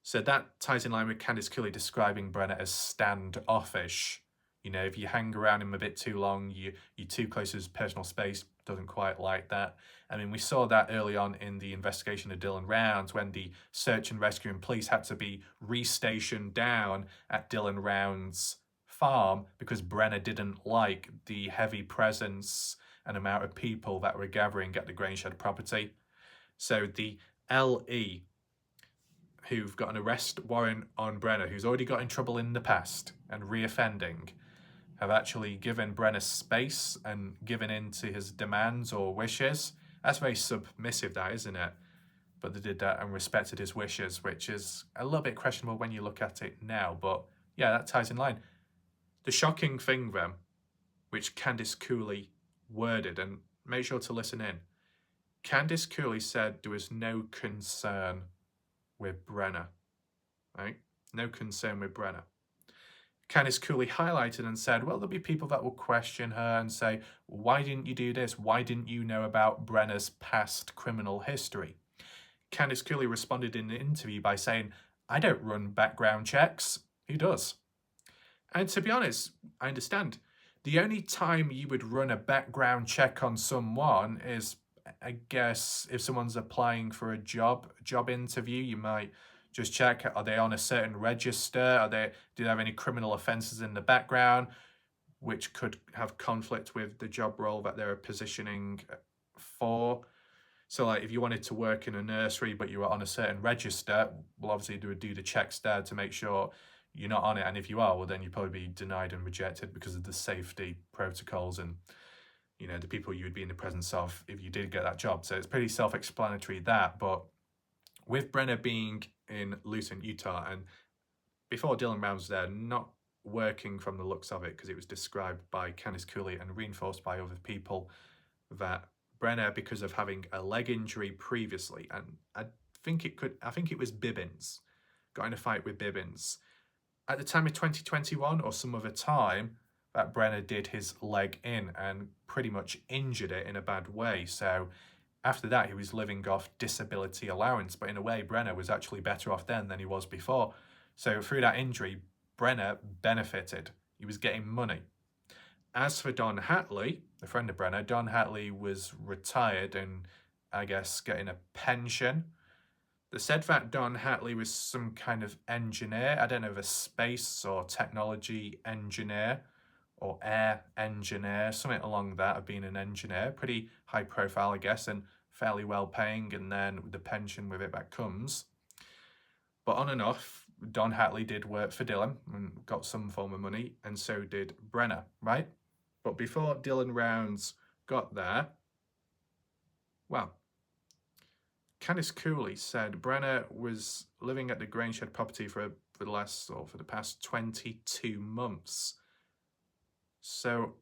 So that ties in line with Candice Cooley describing Brenner as standoffish. You know, if you hang around him a bit too long, you're too close to his personal space, doesn't quite like that. I mean, we saw that early on in the investigation of Dylan Rounds, when the search and rescue and police had to be restationed down at Dylan Rounds' farm because Brenner didn't like the heavy presence and amount of people that were gathering at the grain shed property. So the LE, who've got an arrest warrant on Brenner, who's already got in trouble in the past and reoffending, have actually given Brenner space and given in to his demands or wishes. That's very submissive, that, isn't it? But they did that and respected his wishes, which is a little bit questionable when you look at it now. But yeah, that ties in line. The shocking thing then, which Candice Cooley worded, and make sure to listen in. Candice Cooley said there was no concern with Brenner, right? No concern with Brenner. Candice Cooley highlighted and said, well, there'll be people that will question her and say, why didn't you do this? Why didn't you know about Brenner's past criminal history? Candice Cooley responded in the interview by saying, I don't run background checks. Who does? And to be honest, I understand. The only time you would run a background check on someone is, I guess, if someone's applying for a job interview, you might just check, are they on a certain register? Do they have any criminal offences in the background, which could have conflict with the job role that they're positioning for? So like if you wanted to work in a nursery, but you were on a certain register, well, obviously they would do the checks there to make sure you're not on it. And if you are, well, then you'd probably be denied and rejected because of the safety protocols and, you know, the people you would be in the presence of if you did get that job. So it's pretty self-explanatory that. But with Brenner being in Luton, Utah, and before Dylan Rounds was there, not working from the looks of it, because it was described by Candice Cooley and reinforced by other people that Brenner, because of having a leg injury previously, and I think it was Bibbins, got in a fight with Bibbins at the time of 2021 or some other time, that Brenner did his leg in and pretty much injured it in a bad way. So after that, he was living off disability allowance, but in a way, Brenner was actually better off then than he was before. So through that injury, Brenner benefited. He was getting money. As for Don Hatley, the friend of Brenner, Don Hatley was retired and I guess getting a pension. They said that Don Hatley was some kind of engineer. I don't know if a space or technology engineer or air engineer, something along that of being an engineer. Pretty high profile, I guess, and fairly well paying, and then the pension with it that comes. But on and off, Don Hatley did work for Dylan and got some form of money, and so did Brenner, right? But before Dylan Rounds got there, well, Candice Cooley said Brenner was living at the Grangeshed property for the past 22 months. So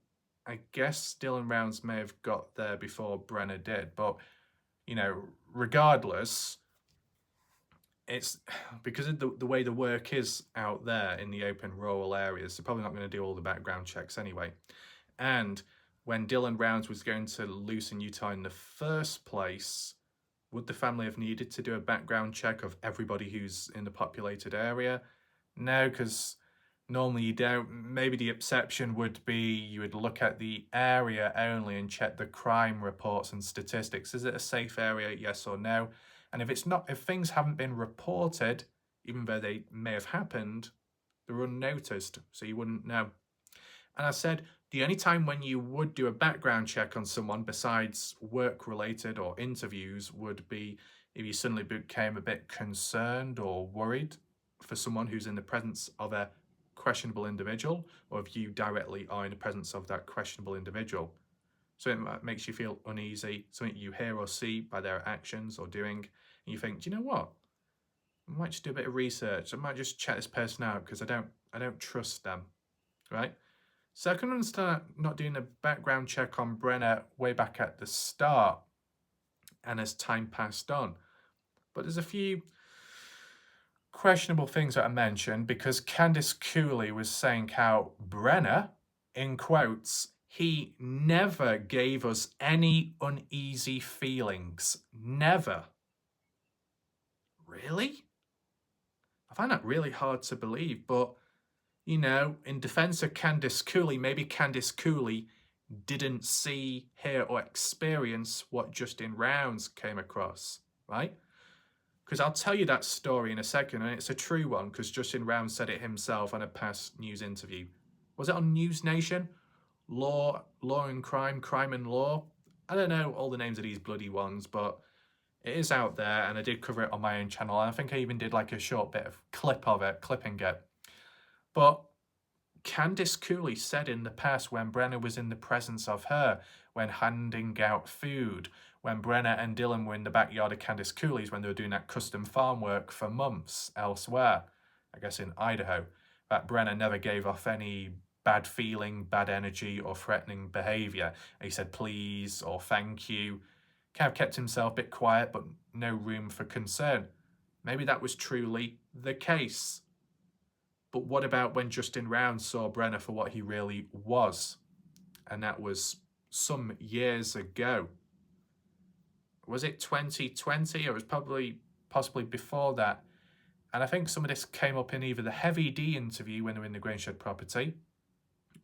I guess Dylan Rounds may have got there before Brenner did, but you know, regardless, it's because of the way the work is out there in the open rural areas, they're probably not going to do all the background checks anyway. And when Dylan Rounds was going to Luce in Utah in the first place, would the family have needed to do a background check of everybody who's in the populated area? No, because normally you don't. Maybe the exception would be you would look at the area only and check the crime reports and statistics. Is it a safe area, yes or no? And if it's not, if things haven't been reported, even though they may have happened, they're unnoticed, so you wouldn't know. And I said, the only time when you would do a background check on someone besides work-related or interviews would be if you suddenly became a bit concerned or worried for someone who's in the presence of a questionable individual, or if you directly are in the presence of that questionable individual. So it makes you feel uneasy, something you hear or see by their actions or doing, and you think, do you know what? I might just do a bit of research. I might just check this person out because I don't trust them, right? So I can understand not doing a background check on Brenner way back at the start and as time passed on. But there's a few questionable things that I mentioned because Candice Cooley was saying how Brenner, in quotes, he never gave us any uneasy feelings. Never. Really? I find that really hard to believe, but you know, in defense of Candice Cooley, maybe Candice Cooley didn't see, hear, or experience what Justin Rounds came across, right? Because I'll tell you that story in a second, and it's a true one, because Justin Rounds said it himself on a past news interview. Was it on News Nation? Law and Crime, Crime and Law? I don't know all the names of these bloody ones, but it is out there, and I did cover it on my own channel, and I think I even did like a short bit of clipping it. But Candice Cooley said in the past when Brenner was in the presence of her, when handing out food, when Brenner and Dylan were in the backyard of Candice Cooley's when they were doing that custom farm work for months elsewhere, I guess in Idaho, that Brenner never gave off any bad feeling, bad energy, or threatening behaviour. He said please or thank you. Kind of kept himself a bit quiet, but no room for concern. Maybe that was truly the case. But what about when Justin Rounds saw Brenner for what he really was? And that was some years ago. Was it 2020? Or it was possibly before that. And I think some of this came up in either the Heavy D interview when they were in the Grangeshed property,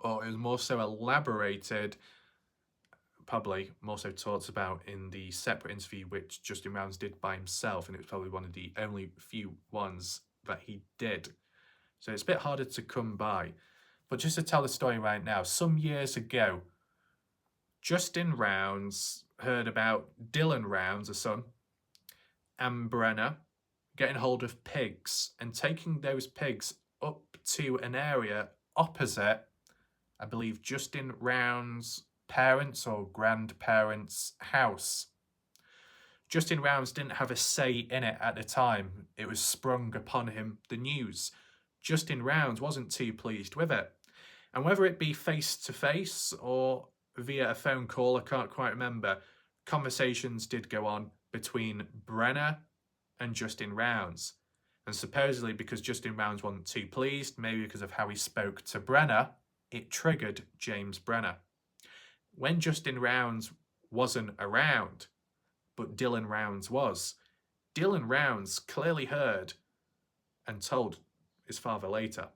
or it was more so elaborated, probably more so talked about in the separate interview which Justin Rounds did by himself, and it was probably one of the only few ones that he did. So it's a bit harder to come by. But just to tell the story right now, some years ago, Justin Rounds heard about Dylan Rounds, a son, and Brenner getting hold of pigs and taking those pigs up to an area opposite, I believe, Justin Rounds' parents' or grandparents' house. Justin Rounds didn't have a say in it at the time. It was sprung upon him, the news. Justin Rounds wasn't too pleased with it. And whether it be face-to-face or via a phone call, I can't quite remember, conversations did go on between Brenner and Justin Rounds. And supposedly because Justin Rounds wasn't too pleased, maybe because of how he spoke to Brenner, it triggered James Brenner. When Justin Rounds wasn't around, but Dylan Rounds was, Dylan Rounds clearly heard and told his father later.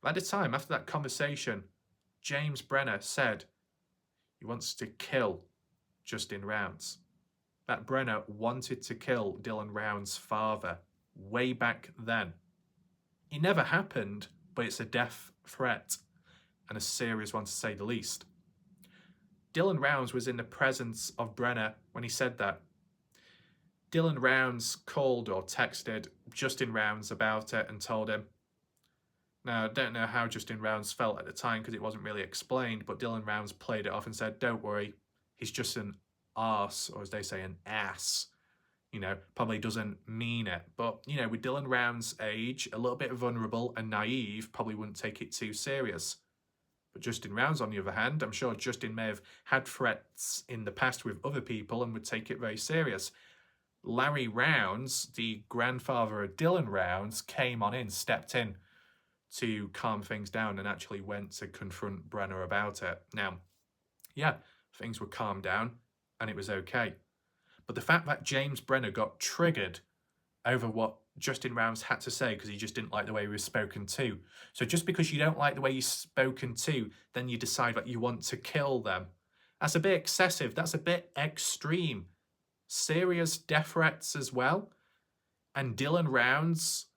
At the time, after that conversation, James Brenner said he wants to kill Justin Rounds. That Brenner wanted to kill Dylan Rounds' father way back then. It never happened, but it's a death threat, and a serious one to say the least. Dylan Rounds was in the presence of Brenner when he said that. Dylan Rounds called or texted Justin Rounds about it and told him. Now, I don't know how Justin Rounds felt at the time because it wasn't really explained, but Dylan Rounds played it off and said, don't worry, he's just an arse, or as they say, an ass. You know, probably doesn't mean it. But, you know, with Dylan Rounds' age, a little bit vulnerable and naive, probably wouldn't take it too serious. But Justin Rounds, on the other hand, I'm sure Justin may have had threats in the past with other people and would take it very serious. Larry Rounds, the grandfather of Dylan Rounds, came on in, stepped in to calm things down and actually went to confront Brenner about it. Now, yeah, things were calmed down and it was okay. But the fact that James Brenner got triggered over what Justin Rounds had to say because he just didn't like the way he was spoken to. So just because you don't like the way he's spoken to, then you decide that you want to kill them. That's a bit excessive. That's a bit extreme. Serious death threats as well. And Dylan Rounds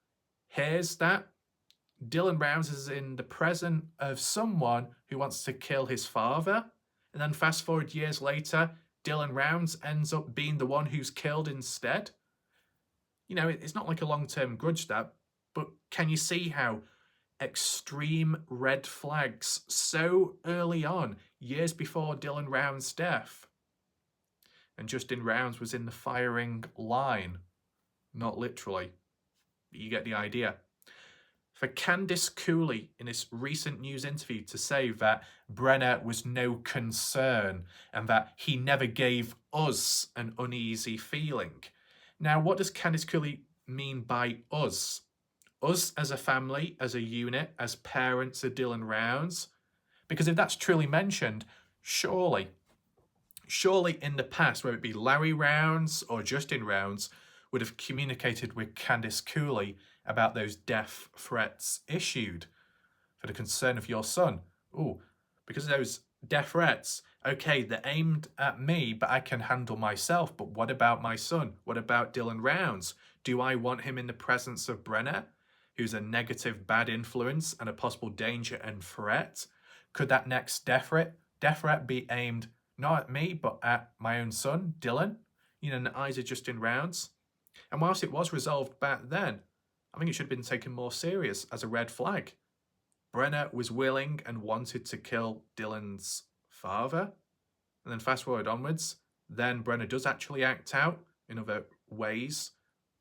hears that. Dylan Rounds is in the presence of someone who wants to kill his father. And then fast forward years later, Dylan Rounds ends up being the one who's killed instead. You know, it's not like a long-term grudge that, but can you see how extreme red flags so early on, years before Dylan Rounds' death? And Justin Rounds was in the firing line. Not literally, but you get the idea. For Candice Cooley in this recent news interview to say that Brenner was no concern and that he never gave us an uneasy feeling. Now, what does Candice Cooley mean by us? Us as a family, as a unit, as parents of Dylan Rounds? Because if that's truly mentioned, surely in the past, whether it be Larry Rounds or Justin Rounds, would have communicated with Candice Cooley about those death threats issued for the concern of your son. Oh, because of those death threats, okay, they're aimed at me, but I can handle myself. But what about my son? What about Dylan Rounds? Do I want him in the presence of Brenner, who's a negative, bad influence and a possible danger and threat? Could that next death threat be aimed not at me, but at my own son, Dylan? You know, in the eyes of Justin Rounds. And whilst it was resolved back then, I think it should have been taken more serious as a red flag. Brenner was willing and wanted to kill Dylan's father. And then fast forward onwards, then Brenner does actually act out in other ways,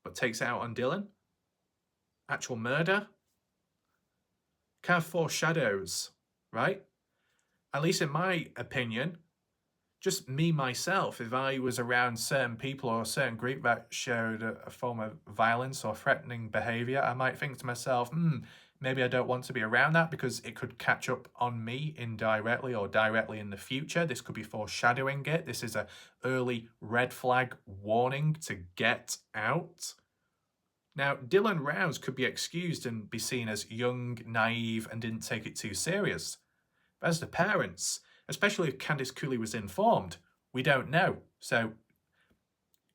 but takes it out on Dylan. Actual murder. Kind of foreshadows, right? At least in my opinion, just me, myself, if I was around certain people or a certain group that showed a form of violence or threatening behaviour, I might think to myself, maybe I don't want to be around that because it could catch up on me indirectly or directly in the future. This could be foreshadowing it. This is an early red flag warning to get out. Now, Dylan Rounds could be excused and be seen as young, naive, and didn't take it too serious. But as the parents, especially if Candice Cooley was informed, we don't know. So,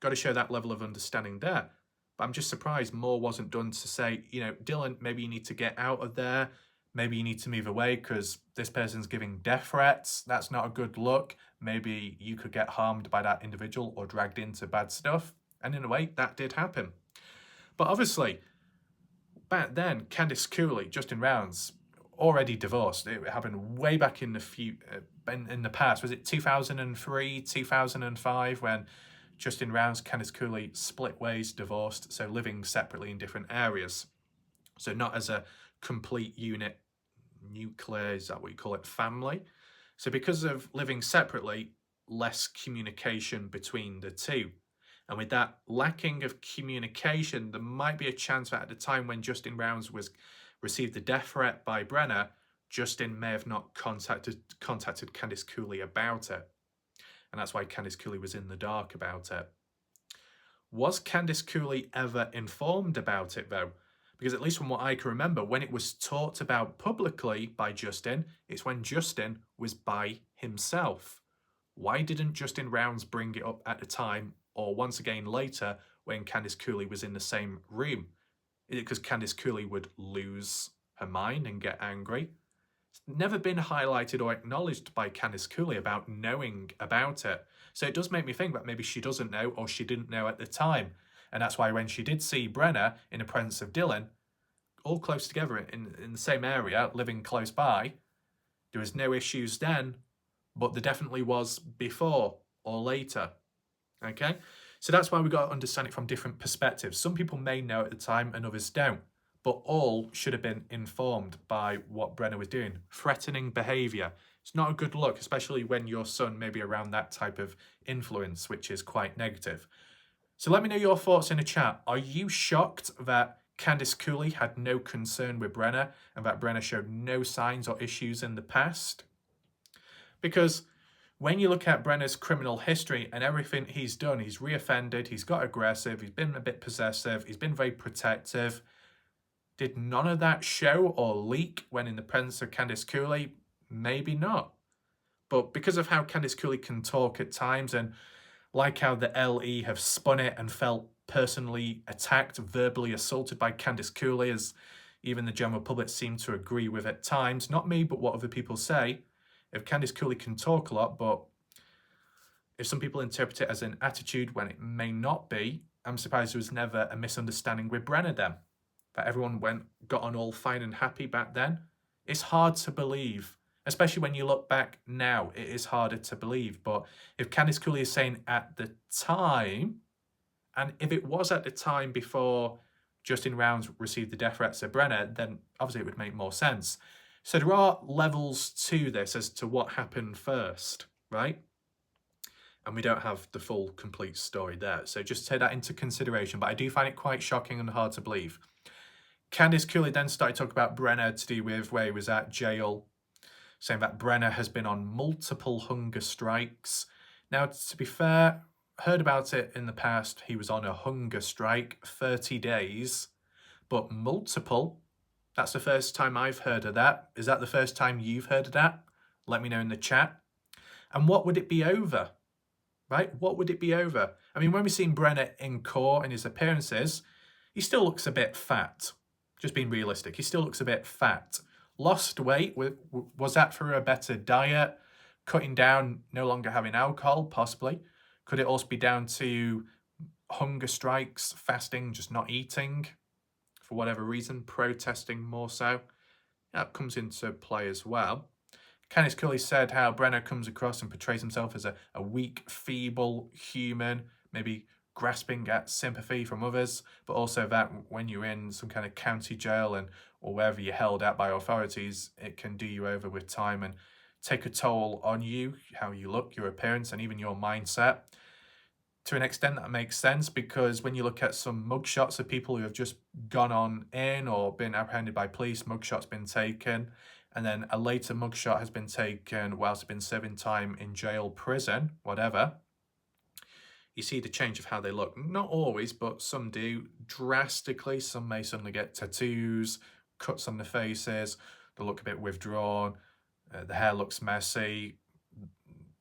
got to show that level of understanding there. But I'm just surprised more wasn't done to say, you know, Dylan, maybe you need to get out of there. Maybe you need to move away because this person's giving death threats. That's not a good look. Maybe you could get harmed by that individual or dragged into bad stuff. And in a way, that did happen. But obviously, back then, Candice Cooley, Justin Rounds, already divorced. It happened way back in the past. Was it 2003, 2005 when Justin Rounds, Candice Cooley split ways, divorced, so living separately in different areas. So not as a complete unit, nuclear, is that what you call it, family? So because of living separately, less communication between the two. And with that lacking of communication, there might be a chance that at the time when Justin Rounds received the death threat by Brenner, Justin may have not contacted Candice Cooley about it. And that's why Candice Cooley was in the dark about it. Was Candice Cooley ever informed about it though? Because at least from what I can remember, when it was talked about publicly by Justin, it's when Justin was by himself. Why didn't Justin Rounds bring it up at the time or once again later when Candice Cooley was in the same room? Is it because Candice Cooley would lose her mind and get angry? It's never been highlighted or acknowledged by Candice Cooley about knowing about it. So it does make me think that maybe she doesn't know, or she didn't know at the time. And that's why when she did see Brenner in the presence of Dylan, all close together in the same area, living close by, there was no issues then, but there definitely was before or later. Okay? So that's why we've got to understand it from different perspectives. Some people may know at the time and others don't, but all should have been informed by what Brenner was doing. Threatening behaviour. It's not a good look, especially when your son may be around that type of influence, which is quite negative. So let me know your thoughts in the chat. Are you shocked that Candice Cooley had no concern with Brenner and that Brenner showed no signs or issues in the past? Because when you look at Brenner's criminal history and everything he's done, he's reoffended, he's got aggressive, he's been a bit possessive, he's been very protective. Did none of that show or leak when in the presence of Candice Cooley? Maybe not. But because of how Candice Cooley can talk at times, and like how the LE have spun it and felt personally attacked, verbally assaulted by Candice Cooley, as even the general public seem to agree with at times, not me, but what other people say. If Candice Cooley can talk a lot, but if some people interpret it as an attitude when it may not be, I'm surprised there was never a misunderstanding with Brenner then. That everyone got on all fine and happy back then. It's hard to believe, especially when you look back now, it is harder to believe. But if Candice Cooley is saying at the time, and if it was at the time before Justin Rounds received the death threats of Brenner, then obviously it would make more sense. So there are levels to this as to what happened first, right? And we don't have the full, complete story there. So just take that into consideration. But I do find it quite shocking and hard to believe. Candice Cooley then started talking about Brenner to do with where he was at jail, saying that Brenner has been on multiple hunger strikes. Now, to be fair, heard about it in the past. He was on a hunger strike, 30 days, but multiple. That's the first time I've heard of that. Is that the first time you've heard of that? Let me know in the chat. And what would it be over? Right? What would it be over? I mean, when we've seen Brenner in court and his appearances, he still looks a bit fat. Just being realistic, he still looks a bit fat. Lost weight, was that for a better diet? Cutting down, no longer having alcohol, possibly. Could it also be down to hunger strikes, fasting, just not eating? For whatever reason, protesting more so. That comes into play as well. Candice Cooley said how Brenner comes across and portrays himself as a weak, feeble human, maybe grasping at sympathy from others, but also that when you're in some kind of county jail or wherever you're held at by authorities, it can do you over with time and take a toll on you, how you look, your appearance, and even your mindset. To an extent, that makes sense, because when you look at some mugshots of people who have just gone on in or been apprehended by police, mugshots been taken, and then a later mugshot has been taken whilst they've been serving time in jail, prison, whatever, you see the change of how they look. Not always, but some do drastically. Some may suddenly get tattoos, cuts on the faces, they look a bit withdrawn, the hair looks messy,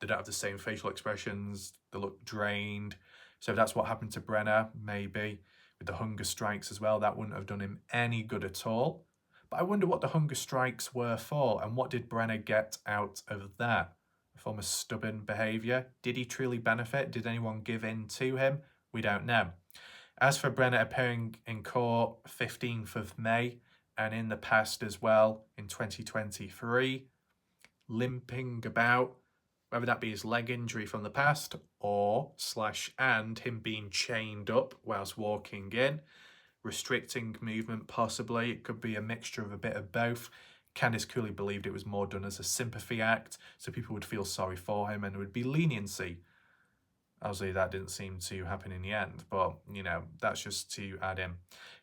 they don't have the same facial expressions, they look drained. So if that's what happened to Brenner, maybe, with the hunger strikes as well, that wouldn't have done him any good at all. But I wonder what the hunger strikes were for, and what did Brenner get out of that? A form of stubborn behaviour? Did he truly benefit? Did anyone give in to him? We don't know. As for Brenner appearing in court 15th of May, and in the past as well, in 2023, limping about, whether that be his leg injury from the past and him being chained up whilst walking in, restricting movement possibly. It could be a mixture of a bit of both. Candice Cooley believed it was more done as a sympathy act, so people would feel sorry for him and there would be leniency. Obviously, that didn't seem to happen in the end, but, you know, that's just to add in.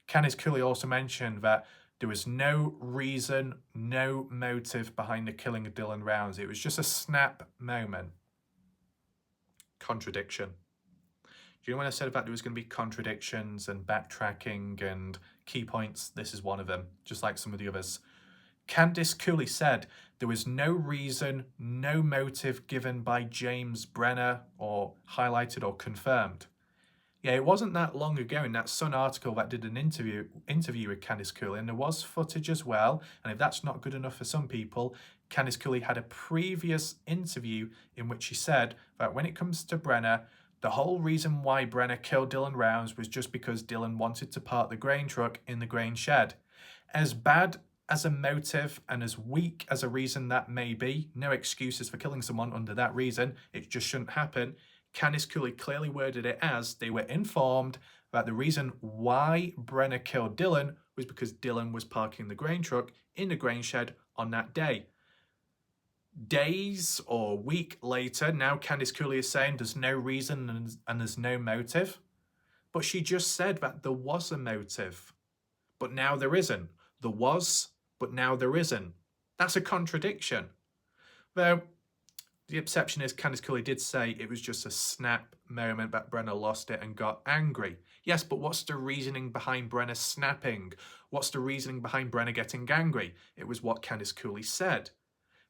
Candice Cooley also mentioned that there was no reason, no motive behind the killing of Dylan Rounds. It was just a snap moment. Contradiction. Do you know when I said about there was going to be contradictions and backtracking and key points? This is one of them, just like some of the others. Candice Cooley said there was no reason, no motive given by James Brenner or highlighted or confirmed. Yeah, it wasn't that long ago in that Sun article that did an interview with Candice Cooley, and there was footage as well. And if that's not good enough for some people, Candice Cooley had a previous interview in which she said that when it comes to Brenner, the whole reason why Brenner killed Dylan Rounds was just because Dylan wanted to park the grain truck in the grain shed. As bad as a motive and as weak as a reason that may be, no excuses for killing someone under that reason, it just shouldn't happen. Candice Cooley clearly worded it as they were informed that the reason why Brenner killed Dylan was because Dylan was parking the grain truck in the grain shed on that day. Days or week later, now Candice Cooley is saying there's no reason and there's no motive. But she just said that there was a motive. But now there isn't. There was, but now there isn't. That's a contradiction. Though, the exception is Candice Cooley did say it was just a snap moment that Brenner lost it and got angry. Yes, but what's the reasoning behind Brenner snapping? What's the reasoning behind Brenner getting angry? It was what Candice Cooley said.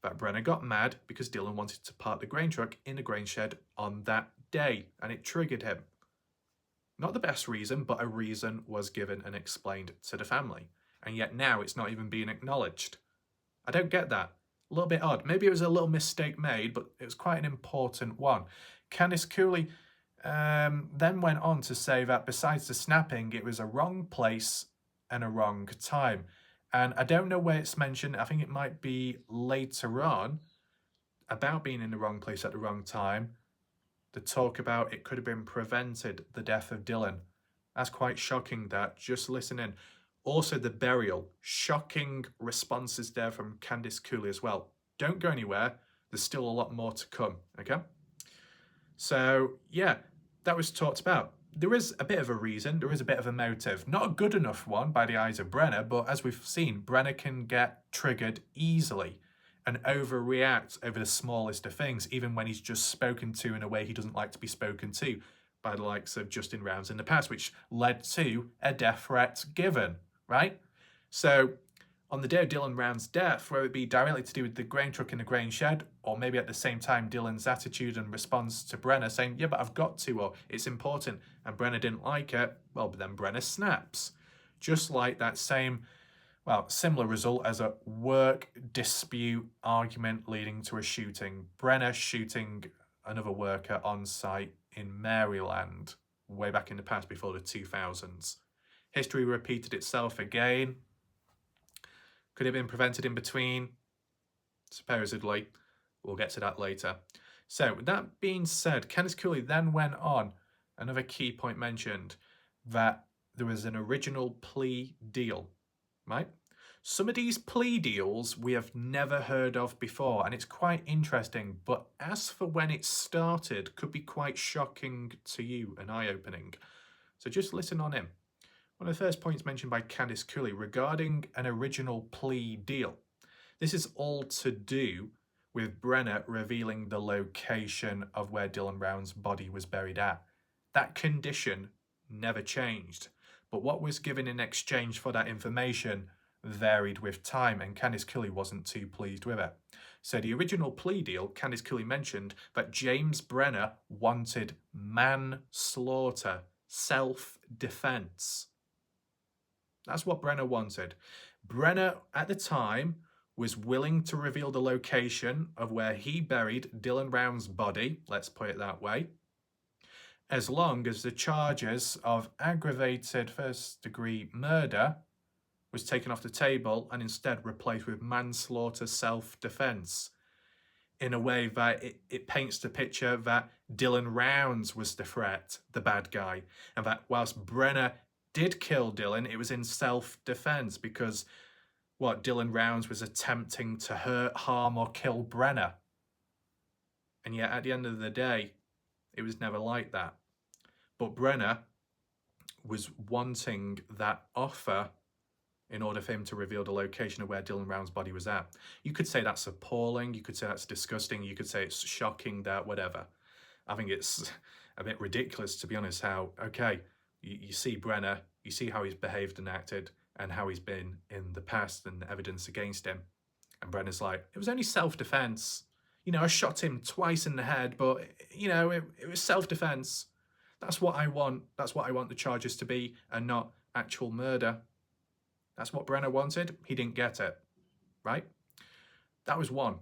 That Brenner got mad because Dylan wanted to park the grain truck in the grain shed on that day, and it triggered him. Not the best reason, but a reason was given and explained to the family. And yet now it's not even being acknowledged. I don't get that. A little bit odd. Maybe it was a little mistake made, but it was quite an important one. Candice Cooley then went on to say that besides the snapping, it was a wrong place and a wrong time. And I don't know where it's mentioned. I think it might be later on about being in the wrong place at the wrong time. The talk about it could have been prevented, the death of Dylan. That's quite shocking, that. Just listen in. Also, the burial. Shocking responses there from Candice Cooley as well. Don't go anywhere. There's still a lot more to come, okay? So, yeah, that was talked about. There is a bit of a reason. There is a bit of a motive. Not a good enough one by the eyes of Brenner, but as we've seen, Brenner can get triggered easily and overreact over the smallest of things, even when he's just spoken to in a way he doesn't like to be spoken to by the likes of Justin Rounds in the past, which led to a death threat given, right? So on the day of Dylan Rounds' death, whether it be directly to do with the grain truck in the grain shed, or maybe at the same time Dylan's attitude and response to Brenner saying, yeah, but I've got to, or it's important, and Brenner didn't like it, well, but then Brenner snaps. Just like that same, well, similar result as a work dispute argument leading to a shooting. Brenner shooting another worker on site in Maryland, way back in the past before the 2000s. History repeated itself again. Could it have been prevented in between? Supposedly. We'll get to that later. So, with that being said, Candice Cooley then went on, another key point mentioned, that there was an original plea deal, right? Some of these plea deals we have never heard of before, and it's quite interesting, but as for when it started, could be quite shocking to you and eye-opening. So just listen on in. One of the first points mentioned by Candice Cooley regarding an original plea deal. This is all to do with Brenner revealing the location of where Dylan Rounds' body was buried at. That condition never changed, but what was given in exchange for that information varied with time, and Candice Cooley wasn't too pleased with it. So the original plea deal, Candice Cooley mentioned that James Brenner wanted manslaughter, self-defense. That's what Brenner wanted. Brenner, at the time, was willing to reveal the location of where he buried Dylan Rounds' body, let's put it that way, as long as the charges of aggravated first-degree murder was taken off the table and instead replaced with manslaughter self-defense, in a way that it paints the picture that Dylan Rounds was the threat, the bad guy, and that whilst Brenner did kill Dylan, it was in self-defense because Dylan Rounds was attempting to hurt, harm, or kill Brenner. And yet at the end of the day, it was never like that. But Brenner was wanting that offer in order for him to reveal the location of where Dylan Rounds' body was at. You could say that's appalling, you could say that's disgusting, you could say it's shocking, that whatever. I think it's a bit ridiculous, to be honest, how, okay, you see Brenner, you see how he's behaved and acted and how he's been in the past and the evidence against him. And Brenner's like, it was only self-defense. You know, I shot him twice in the head, but, you know, it was self-defense. That's what I want. That's what I want the charges to be, and not actual murder. That's what Brenner wanted. He didn't get it, right? That was one.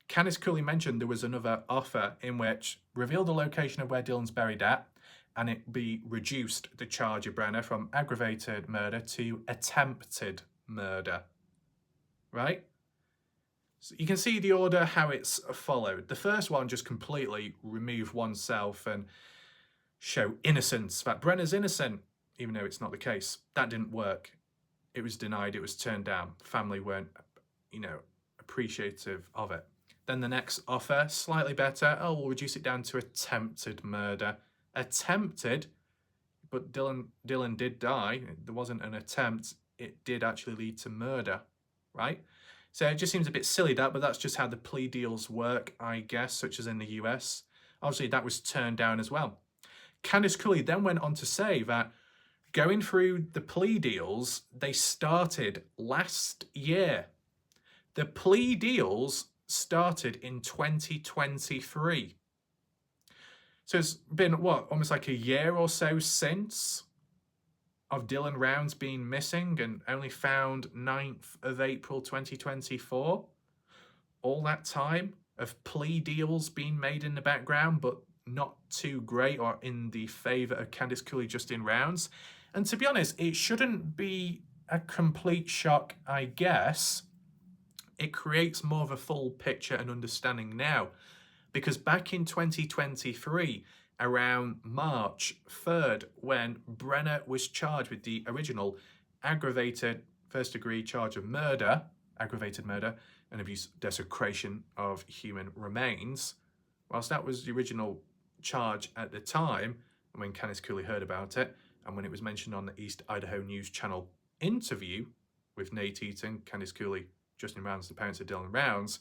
Candice Cooley mentioned there was another offer in which revealed the location of where Dylan's buried at, and it be reduced the charge of Brenner from aggravated murder to attempted murder. Right? So you can see the order, how it's followed. The first one just completely remove oneself and show innocence, that Brenner's innocent, even though it's not the case. That didn't work. It was denied, it was turned down. Family weren't, appreciative of it. Then the next offer, slightly better. Oh, we'll reduce it down to attempted murder. Attempted, but Dylan did die. There wasn't an attempt. It did actually lead to murder, right? So it just seems a bit silly that, but that's just how the plea deals work, I guess, such as in the US. Obviously, that was turned down as well. Candice Cooley then went on to say that going through the plea deals, they started last year. The plea deals started in 2023. So it's been, almost like a year or so since of Dylan Rounds being missing and only found 9th of April 2024. All that time of plea deals being made in the background, but not too great or in the favour of Candice Cooley just in Rounds. And to be honest, it shouldn't be a complete shock, I guess. It creates more of a full picture and understanding now. Because back in 2023, around March 3rd, when Brenner was charged with the original aggravated first-degree charge of murder, aggravated murder, and abuse, desecration of human remains, whilst that was the original charge at the time, and when Candice Cooley heard about it, and when it was mentioned on the East Idaho News Channel interview with Nate Eaton, Candice Cooley, Justin Rounds, the parents of Dylan Rounds,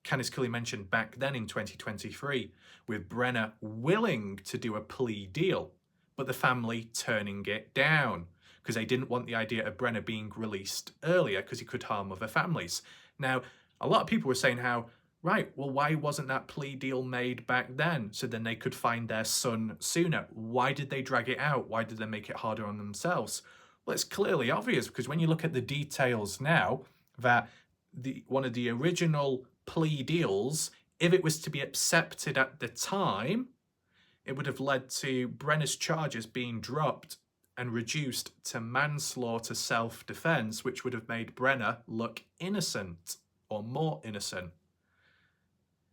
Candice Cooley mentioned back then in 2023, with Brenner willing to do a plea deal, but the family turning it down because they didn't want the idea of Brenner being released earlier because he could harm other families. Now, a lot of people were saying how, right, well, why wasn't that plea deal made back then so then they could find their son sooner? Why did they drag it out? Why did they make it harder on themselves? Well, it's clearly obvious because when you look at the details now, that one of the original plea deals, if it was to be accepted at the time, it would have led to Brenner's charges being dropped and reduced to manslaughter self-defense, which would have made Brenner look innocent or more innocent.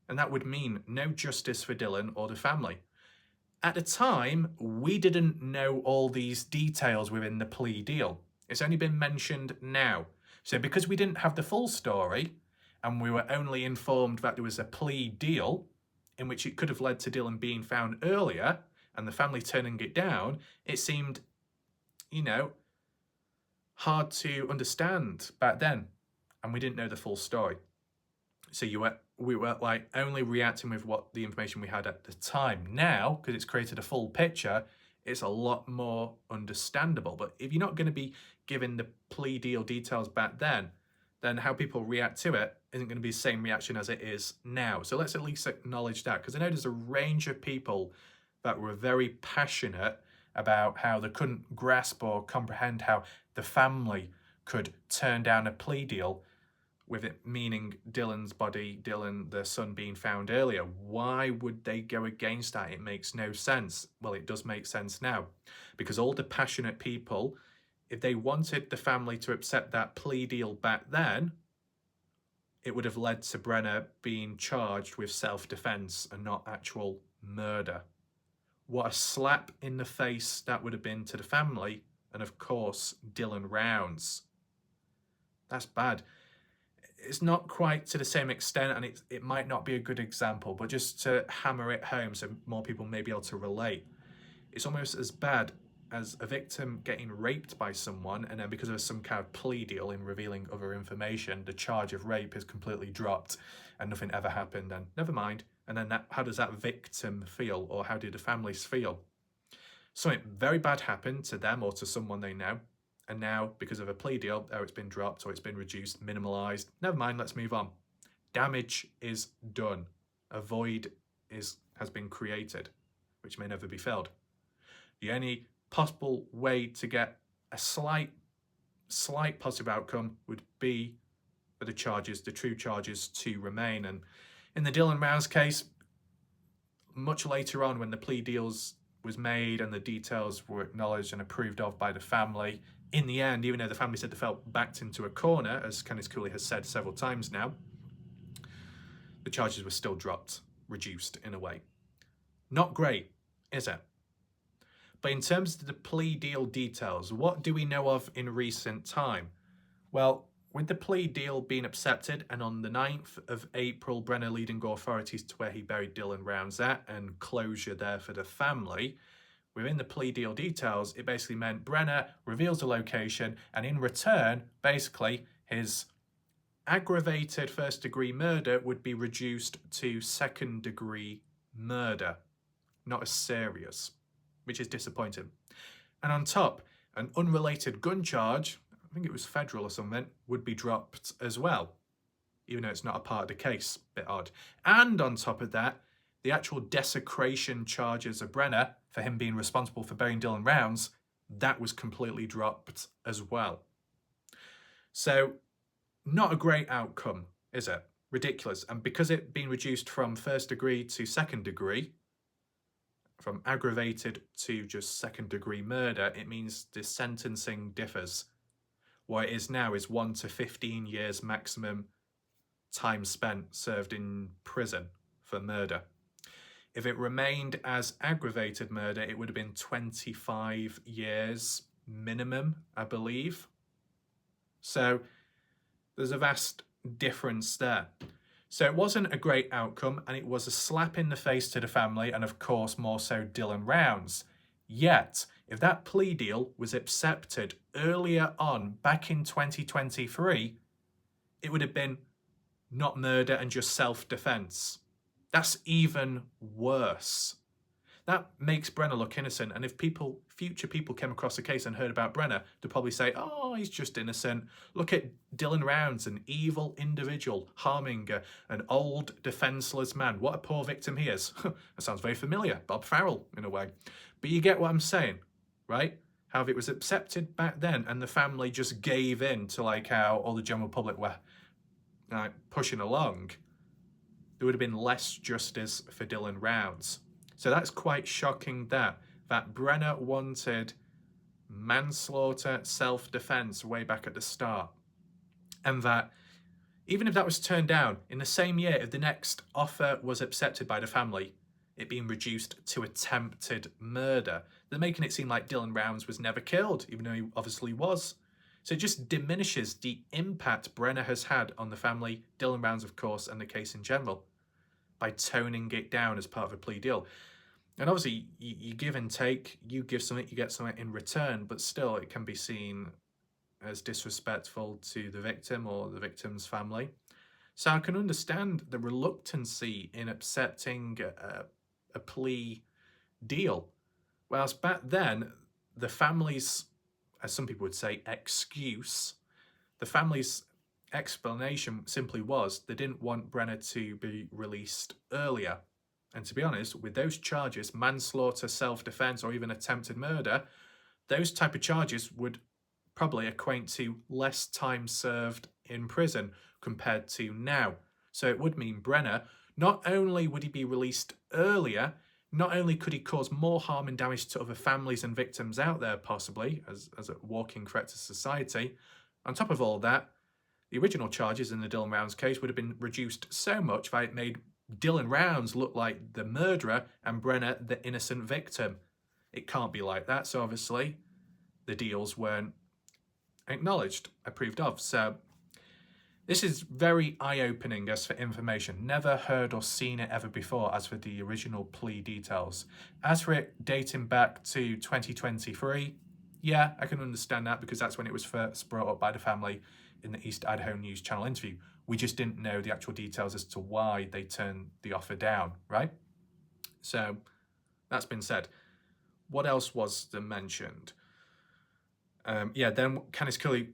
And that would mean no justice for Dylan or the family. At the time, we didn't know all these details within the plea deal. It's only been mentioned now. So because we didn't have the full story, and we were only informed that there was a plea deal in which it could have led to Dylan being found earlier and the family turning it down, it seemed, hard to understand back then. And we didn't know the full story. So we were like only reacting with what the information we had at the time. Now, because it's created a full picture, it's a lot more understandable. But if you're not going to be given the plea deal details back then how people react to it isn't going to be the same reaction as it is now. So let's at least acknowledge that, because I know there's a range of people that were very passionate about how they couldn't grasp or comprehend how the family could turn down a plea deal with it meaning Dylan's body, Dylan, the son, being found earlier. Why would they go against that? It makes no sense. Well, it does make sense now, because all the passionate people, if they wanted the family to accept that plea deal back then, it would have led to Brenner being charged with self-defense and not actual murder. What a slap in the face that would have been to the family and, of course, Dylan Rounds. That's bad. It's not quite to the same extent, and it might not be a good example, but just to hammer it home so more people may be able to relate, it's almost as bad as a victim getting raped by someone, and then because of some kind of plea deal in revealing other information, the charge of rape is completely dropped and nothing ever happened, and never mind. And then how does that victim feel, or how do the families feel? Something very bad happened to them or to someone they know, and now, because of a plea deal, it's been dropped or it's been reduced, minimalised. Never mind, let's move on. Damage is done. A void has been created, which may never be filled. The only possible way to get a slight positive outcome would be for the charges, the true charges, to remain. And in the Dylan Rounds case, much later on when the plea deals was made and the details were acknowledged and approved of by the family, in the end, even though the family said they felt backed into a corner, as Candice Cooley has said several times now, the charges were still dropped, reduced in a way. Not great, is it? But in terms of the plea deal details, what do we know of in recent time? Well, with the plea deal being accepted, and on the 9th of April, Brenner leading authorities to where he buried Dylan Rounds at, and closure there for the family, within the plea deal details, it basically meant Brenner reveals the location, and in return, basically, his aggravated first-degree murder would be reduced to second-degree murder. Not as serious, which is disappointing. And on top, an unrelated gun charge, I think it was federal or something, would be dropped as well, even though it's not a part of the case. Bit odd. And on top of that, the actual desecration charges of Brenner for him being responsible for burying Dylan Rounds, that was completely dropped as well. So, not a great outcome, is it? Ridiculous. And because it being reduced from first degree to second degree, from aggravated to just second degree murder, it means the sentencing differs. What it is now is 1 to 15 years maximum time spent served in prison for murder. If it remained as aggravated murder, it would have been 25 years minimum, I believe. So there's a vast difference there. So it wasn't a great outcome, and it was a slap in the face to the family, and of course more so Dylan Rounds. Yet, if that plea deal was accepted earlier on, back in 2023, it would have been not murder and just self-defense. That's even worse. That makes Brenner look innocent, and if future people came across the case and heard about Brenner, they'd probably say, oh, he's just innocent. Look at Dylan Rounds, an evil individual harming an old, defenceless man. What a poor victim he is. That sounds very familiar. Bob Farrell, in a way. But you get what I'm saying, right? How it was accepted back then, and the family just gave in to like how all the general public were like pushing along. There would have been less justice for Dylan Rounds. So that's quite shocking that Brenner wanted manslaughter, self-defense way back at the start. And that even if that was turned down, in the same year, if the next offer was accepted by the family, it being reduced to attempted murder, they're making it seem like Dylan Rounds was never killed, even though he obviously was. So it just diminishes the impact Brenner has had on the family, Dylan Rounds, of course, and the case in general, by toning it down as part of a plea deal. And obviously, you give and take, you give something, you get something in return, but still it can be seen as disrespectful to the victim or the victim's family. So I can understand the reluctancy in accepting a plea deal. Whereas back then, the family's, as some people would say, excuse, the family's explanation simply was they didn't want Brenner to be released earlier. And to be honest, with those charges, manslaughter, self-defense, or even attempted murder, those type of charges would probably equate to less time served in prison compared to now. So it would mean Brenner, not only would he be released earlier, not only could he cause more harm and damage to other families and victims out there, possibly, as a walking threat to society, on top of all that, the original charges in the Dylan Rounds case would have been reduced so much that it made Dylan Rounds look like the murderer and Brenner the innocent victim. It can't be like that, so obviously the deals weren't acknowledged, approved of. So this is very eye-opening as for information. Never heard or seen it ever before as for the original plea details. As for it dating back to 2023, yeah, I can understand that because that's when it was first brought up by the family in the East Idaho News Channel interview. We just didn't know the actual details as to why they turned the offer down, right? So that's been said. What else was mentioned? Then Candice Cooley,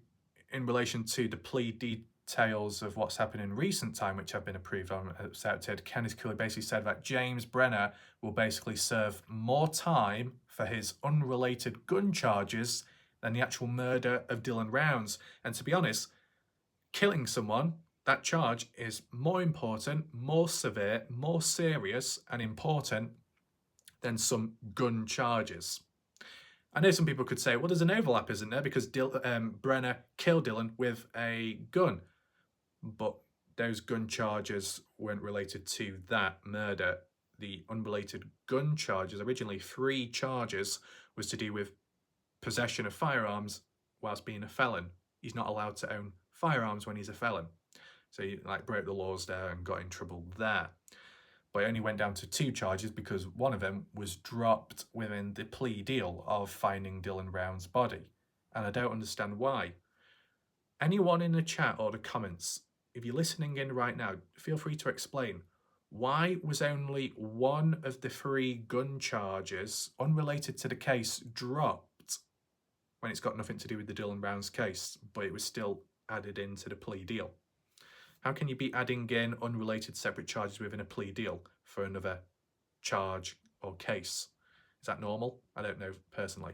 in relation to the plea details of what's happened in recent time, which have been approved on accepted, Candice Cooley basically said that James Brenner will basically serve more time for his unrelated gun charges than the actual murder of Dylan Rounds. And to be honest, Killing someone, that charge is more important, more severe, more serious and important than some gun charges. I know some people could say, well, there's an overlap, isn't there? Because Brenner killed Dylan with a gun. But those gun charges weren't related to that murder. The unrelated gun charges, originally 3 charges, was to do with possession of firearms whilst being a felon. He's not allowed to own firearms when he's a felon. So he broke the laws there and got in trouble there. But it only went down to 2 charges because one of them was dropped within the plea deal of finding Dylan Brown's body. And I don't understand why. Anyone in the chat or the comments, if you're listening in right now, feel free to explain. Why was only one of the 3 gun charges unrelated to the case dropped when it's got nothing to do with the Dylan Brown's case, but it was still added into the plea deal? How can you be adding in unrelated separate charges within a plea deal for another charge or case? Is that normal? I don't know personally.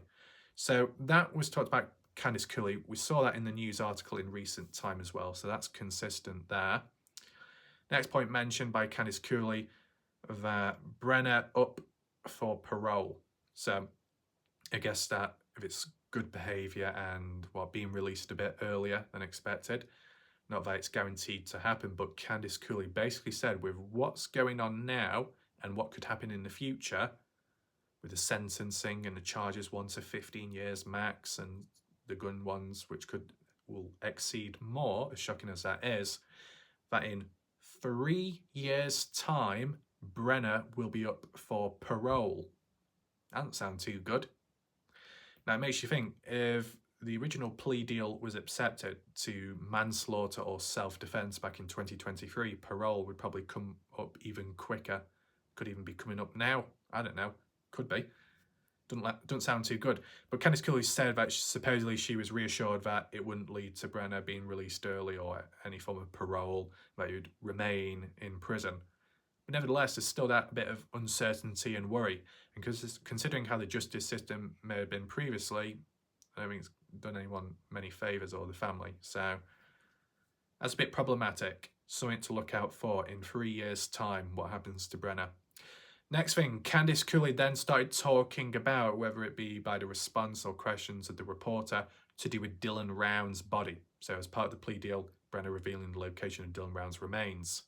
So that was talked about Candice Cooley. We saw that in the news article in recent time as well, so that's consistent there. Next point mentioned by Candice Cooley, that Brenner up for parole. So I guess that if it's good behaviour and being released a bit earlier than expected, not that it's guaranteed to happen, but Candice Cooley basically said with what's going on now and what could happen in the future with the sentencing and the charges 1 to 15 years max and the gun ones which will exceed more, as shocking as that is, that in 3 years' time Brenner will be up for parole. That doesn't sound too good. Now it makes you think, if the original plea deal was accepted to manslaughter or self-defense back in 2023, parole would probably come up even quicker. Could even be coming up now. I don't know. Could be. Doesn't sound too good. But Candice Cooley said that supposedly she was reassured that it wouldn't lead to Brenner being released early or any form of parole, that he would remain in prison. But nevertheless, there's still that bit of uncertainty and worry. And considering how the justice system may have been previously, I don't think it's done anyone many favours or the family. So that's a bit problematic. Something to look out for in 3 years' time, what happens to Brenner. Next thing, Candice Cooley then started talking about, whether it be by the response or questions of the reporter, to do with Dylan Round's body. So as part of the plea deal, Brenner revealing the location of Dylan Round's remains.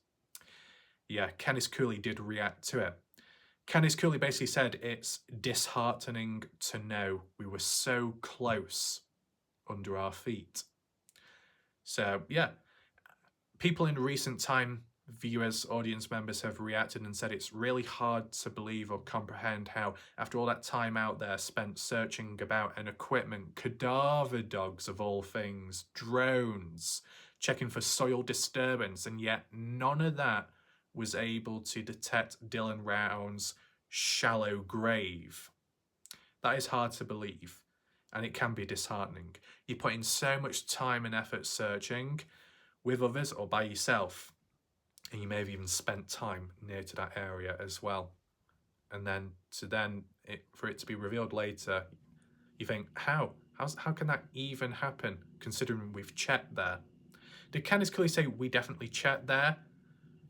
Yeah, Candice Cooley did react to it. Candice Cooley basically said it's disheartening to know we were so close under our feet. So yeah, people in recent time, viewers, audience members have reacted and said it's really hard to believe or comprehend how, after all that time out there spent searching about an equipment, cadaver dogs of all things, drones, checking for soil disturbance, and yet none of that was able to detect Dylan Round's shallow grave. That is hard to believe, and it can be disheartening. You put in so much time and effort searching with others or by yourself, and you may have even spent time near to that area as well. And then for it to be revealed later, you think, how can that even happen, considering we've checked there? Did Candice Cooley say we definitely checked there?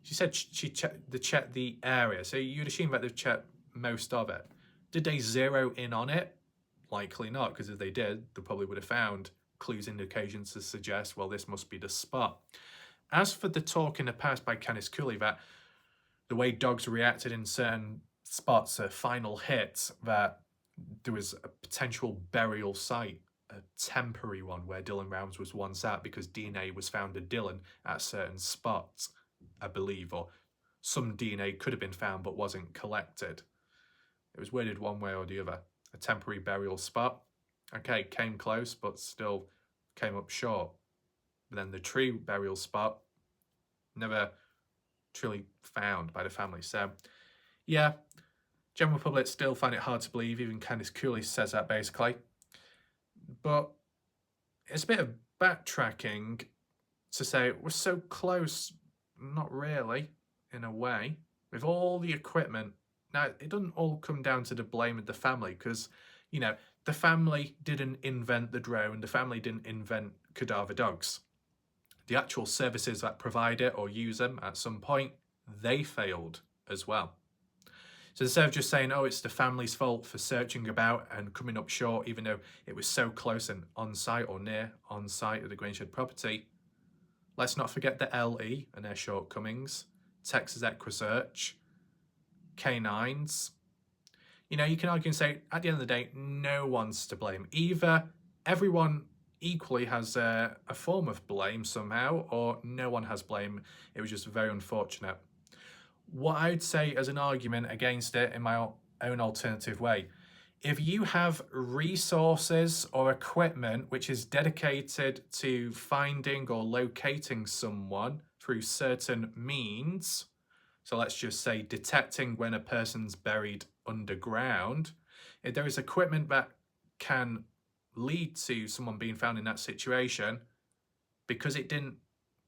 She said she checked the area, so you'd assume that they've checked most of it. Did they zero in on it? Likely not, because if they did, they probably would have found clues, indications to suggest, well, this must be the spot. As for the talk in the past by Candice Cooley that the way dogs reacted in certain spots, a final hit, that there was a potential burial site, a temporary one where Dylan Rounds was once at, because DNA was found of Dylan at certain spots, I believe, or some DNA could have been found but wasn't collected. It was worded one way or the other. A temporary burial spot. Okay, came close, but still came up short. But then the true burial spot, never truly found by the family. So, yeah, general public still find it hard to believe. Even Candice Cooley says that, basically. But it's a bit of backtracking to say we're so close. Not really, in a way. With all the equipment, now it doesn't all come down to the blame of the family, because, you know, the family didn't invent the drone, the family didn't invent cadaver dogs. the actual services that provide it or use them at some point, they failed as well. So instead of just saying, oh, it's the family's fault for searching about and coming up short, even though it was so close and on-site or near on-site of the Grangeshed property, let's not forget the LE and their shortcomings, Texas EquiSearch, K9s. You know, you can argue and say, at the end of the day, no one's to blame. Either everyone equally has a form of blame somehow, or no one has blame. It was just very unfortunate. What I'd say as an argument against it in my own alternative way, if you have resources or equipment which is dedicated to finding or locating someone through certain means, so let's just say detecting when a person's buried underground, if there is equipment that can lead to someone being found in that situation, because it didn't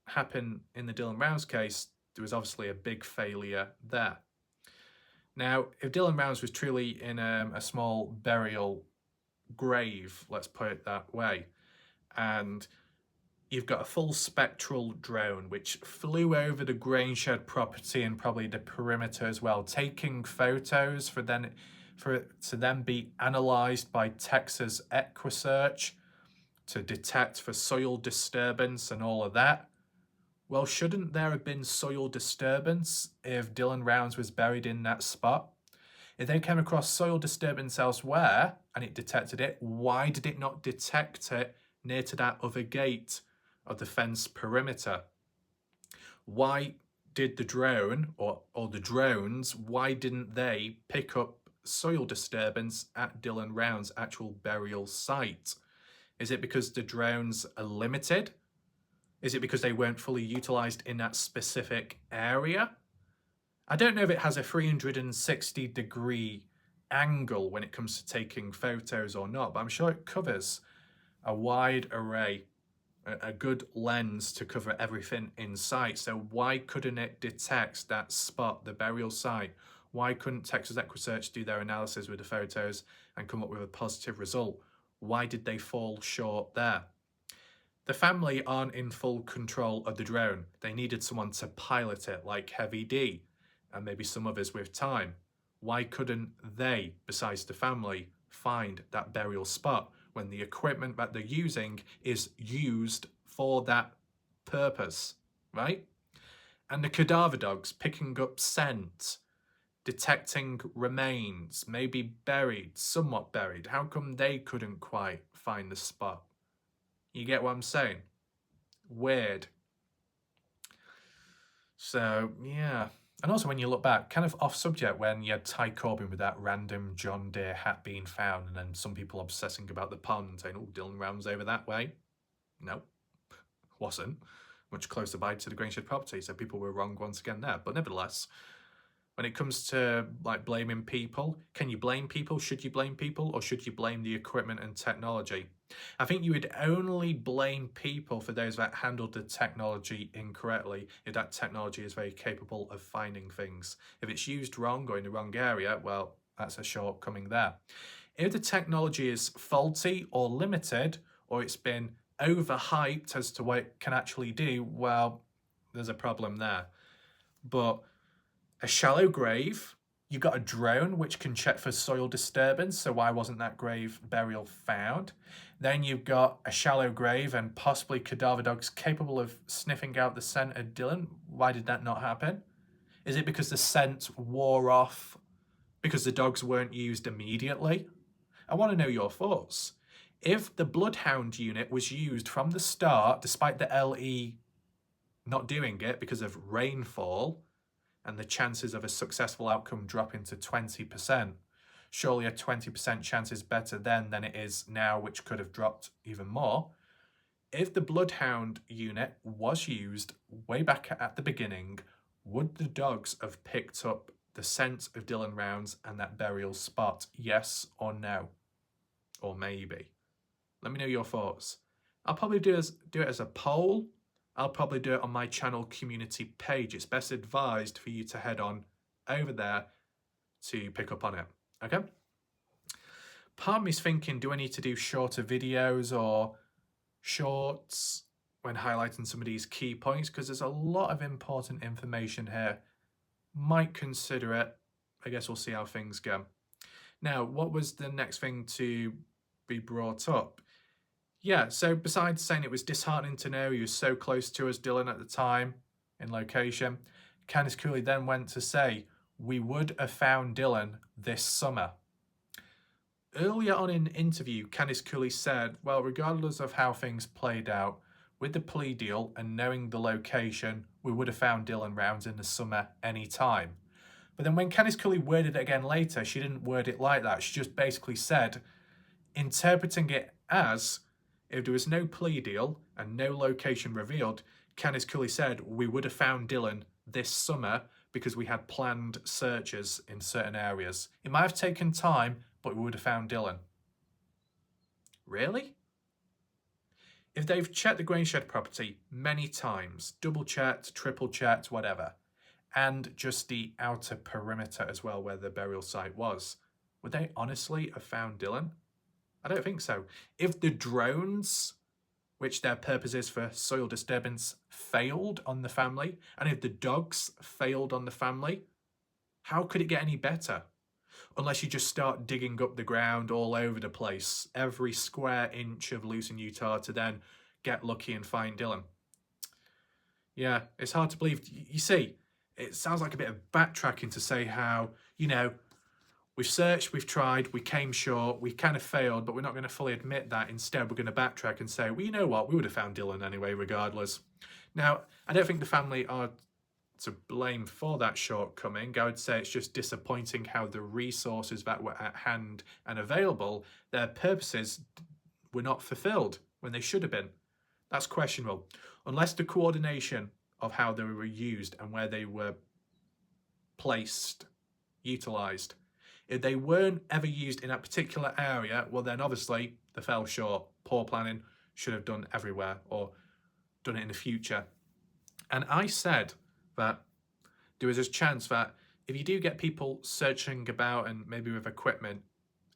happen in the Dylan Rounds case, there was obviously a big failure there. Now, if Dylan Rounds was truly in a small burial grave, let's put it that way, and you've got a full spectral drone which flew over the Grangeshed property and probably the perimeter as well, taking photos for it to then be analysed by Texas EquiSearch to detect for soil disturbance and all of that. Well, shouldn't there have been soil disturbance if Dylan Rounds was buried in that spot? If they came across soil disturbance elsewhere and it detected it, why did it not detect it near to that other gate of the fence perimeter? Why did the drone or the drones, why didn't they pick up soil disturbance at Dylan Rounds' actual burial site? Is it because the drones are limited? Is it because they weren't fully utilised in that specific area? I don't know if it has a 360-degree angle when it comes to taking photos or not, but I'm sure it covers a wide array, a good lens to cover everything in sight. So why couldn't it detect that spot, the burial site? Why couldn't Texas EquiSearch do their analysis with the photos and come up with a positive result? Why did they fall short there? The family aren't in full control of the drone. They needed someone to pilot it, like Heavy D, and maybe some others with time. Why couldn't they, besides the family, find that burial spot when the equipment that they're using is used for that purpose, right? And the cadaver dogs picking up scent, detecting remains, maybe buried, somewhat buried. How come they couldn't quite find the spot? You get what I'm saying? Weird. So, yeah. And also when you look back, kind of off subject, when you had Ty Corbin with that random John Deere hat being found, and then some people obsessing about the pond, saying, oh, Dylan Rounds over that way. No, wasn't. Much closer by to the Grangeshed property, so people were wrong once again there. But nevertheless, when it comes to like blaming people, can you blame people? Should you blame people? Or should you blame the equipment and technology? I think you would only blame people for those that handled the technology incorrectly if that technology is very capable of finding things. If it's used wrong or in the wrong area, well, that's a shortcoming there. If the technology is faulty or limited, or it's been overhyped as to what it can actually do, well, there's a problem there. But a shallow grave, you've got a drone which can check for soil disturbance, so why wasn't that grave burial found? Then you've got a shallow grave and possibly cadaver dogs capable of sniffing out the scent of Dylan. Why did that not happen? Is it because the scent wore off because the dogs weren't used immediately? I want to know your thoughts. If the Bloodhound unit was used from the start, despite the LE not doing it because of rainfall, and the chances of a successful outcome dropping to 20%, surely a 20% chance is better then than it is now, which could have dropped even more. If the Bloodhound unit was used way back at the beginning, would the dogs have picked up the scent of Dylan Rounds and that burial spot? Yes or no? Or maybe? Let me know your thoughts. I'll probably do it as a poll. I'll probably do it on my channel community page. It's best advised for you to head on over there to pick up on it, okay? Part of me's thinking, do I need to do shorter videos or shorts when highlighting some of these key points, because there's a lot of important information here. Might consider it. I guess we'll see how things go. Now, what was the next thing to be brought up? Yeah, so besides saying it was disheartening to know he was so close to us, Dylan, at the time in location, Candice Cooley then went to say, we would have found Dylan this summer. Earlier on in the interview, Candice Cooley said, well, regardless of how things played out, with the plea deal and knowing the location, we would have found Dylan Rounds in the summer any time. But then when Candice Cooley worded it again later, she didn't word it like that. She just basically said, interpreting it as, if there was no plea deal and no location revealed, Candice Cooley said, we would have found Dylan this summer because we had planned searches in certain areas. It might have taken time, but we would have found Dylan. Really? If they've checked the Grainshed property many times, double checked, triple checked, whatever, and just the outer perimeter as well where the burial site was, would they honestly have found Dylan? I don't think so. If the drones, which their purpose is for soil disturbance, failed on the family, and if the dogs failed on the family, how could it get any better? Unless you just start digging up the ground all over the place, every square inch of Lucerne, Utah, to then get lucky and find Dylan. Yeah, it's hard to believe. You see, it sounds like a bit of backtracking to say how, we've searched, we've tried, we came short, we kind of failed, but we're not going to fully admit that. Instead, we're going to backtrack and say, well, you know what, we would have found Dylan anyway, regardless. Now, I don't think the family are to blame for that shortcoming. I would say it's just disappointing how the resources that were at hand and available, their purposes were not fulfilled when they should have been. That's questionable. Unless the coordination of how they were used and where they were placed, utilised. If they weren't ever used in that particular area, well then obviously they fell short. Poor planning, should have done everywhere or done it in the future. And I said that there was a chance that if you do get people searching about and maybe with equipment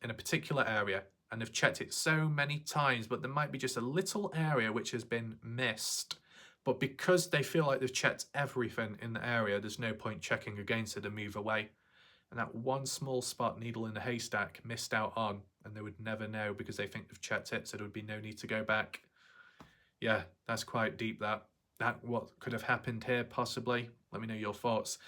in a particular area and have checked it so many times, but there might be just a little area which has been missed. But because they feel like they've checked everything in the area, there's no point checking against it and move away. And that one small spot, needle in the haystack, missed out on, and they would never know because they think they've checked it, so there would be no need to go back. Yeah, that's quite deep, that what could have happened here, possibly. Let me know your thoughts.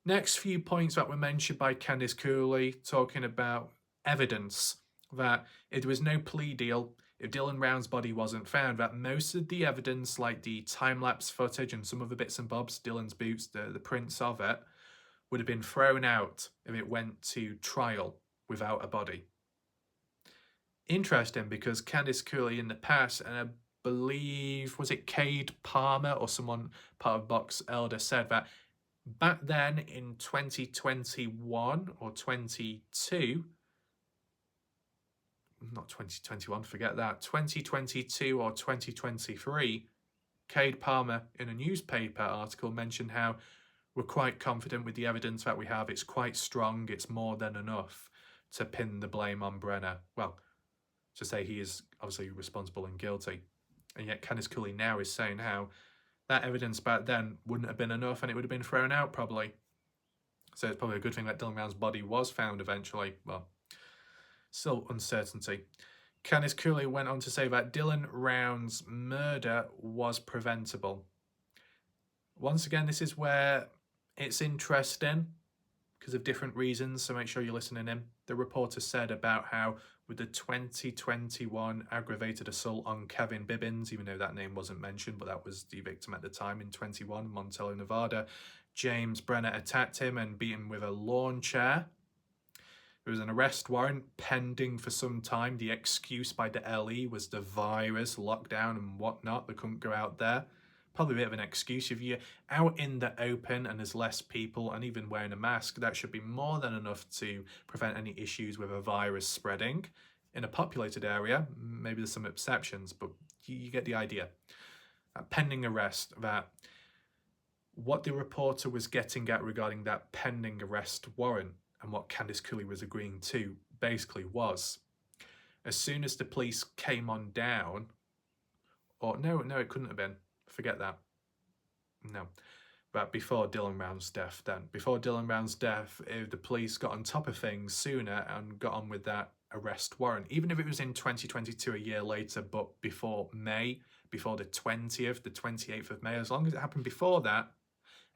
Next few points that were mentioned by Candice Cooley, talking about evidence, that if there was no plea deal, if Dylan Round's body wasn't found, that most of the evidence, like the time-lapse footage and some of the bits and bobs, Dylan's boots, the prints of it, would have been thrown out if it went to trial without a body. Interesting, because Candice Cooley in the past, and I believe, was it Cade Palmer or someone part of Box Elder, said that back then in 2021 or 22, not 2021, forget that, 2022 or 2023, Cade Palmer in a newspaper article mentioned how we're quite confident with the evidence that we have. It's quite strong. It's more than enough to pin the blame on Brenner. Well, to say he is obviously responsible and guilty. And yet Candice Cooley now is saying how that evidence back then wouldn't have been enough and it would have been thrown out probably. So it's probably a good thing that Dylan Round's body was found eventually. Well, still uncertainty. Candice Cooley went on to say that Dylan Round's murder was preventable. Once again, this is where it's interesting because of different reasons, so make sure you're listening in. The reporter said about how with the 2021 aggravated assault on Kevin Bibbins, even though that name wasn't mentioned, but that was the victim at the time in 21, Montello, Nevada, James Brenner attacked him and beat him with a lawn chair. There was an arrest warrant pending for some time. The excuse by the LE was the virus, lockdown and whatnot. They couldn't go out there. Probably a bit of an excuse. If you're out in the open and there's less people and even wearing a mask, that should be more than enough to prevent any issues with a virus spreading. In a populated area, maybe there's some exceptions, but you get the idea. Pending arrest, that what the reporter was getting at regarding that pending arrest warrant and what Candice Cooley was agreeing to basically was, as soon as the police came on down, Or no, it couldn't have been. Forget that. No. But before Dylan Round's death then. Before Dylan Round's death, if the police got on top of things sooner and got on with that arrest warrant, even if it was in 2022, a year later, but before May, before the 20th, the 28th of May, as long as it happened before that,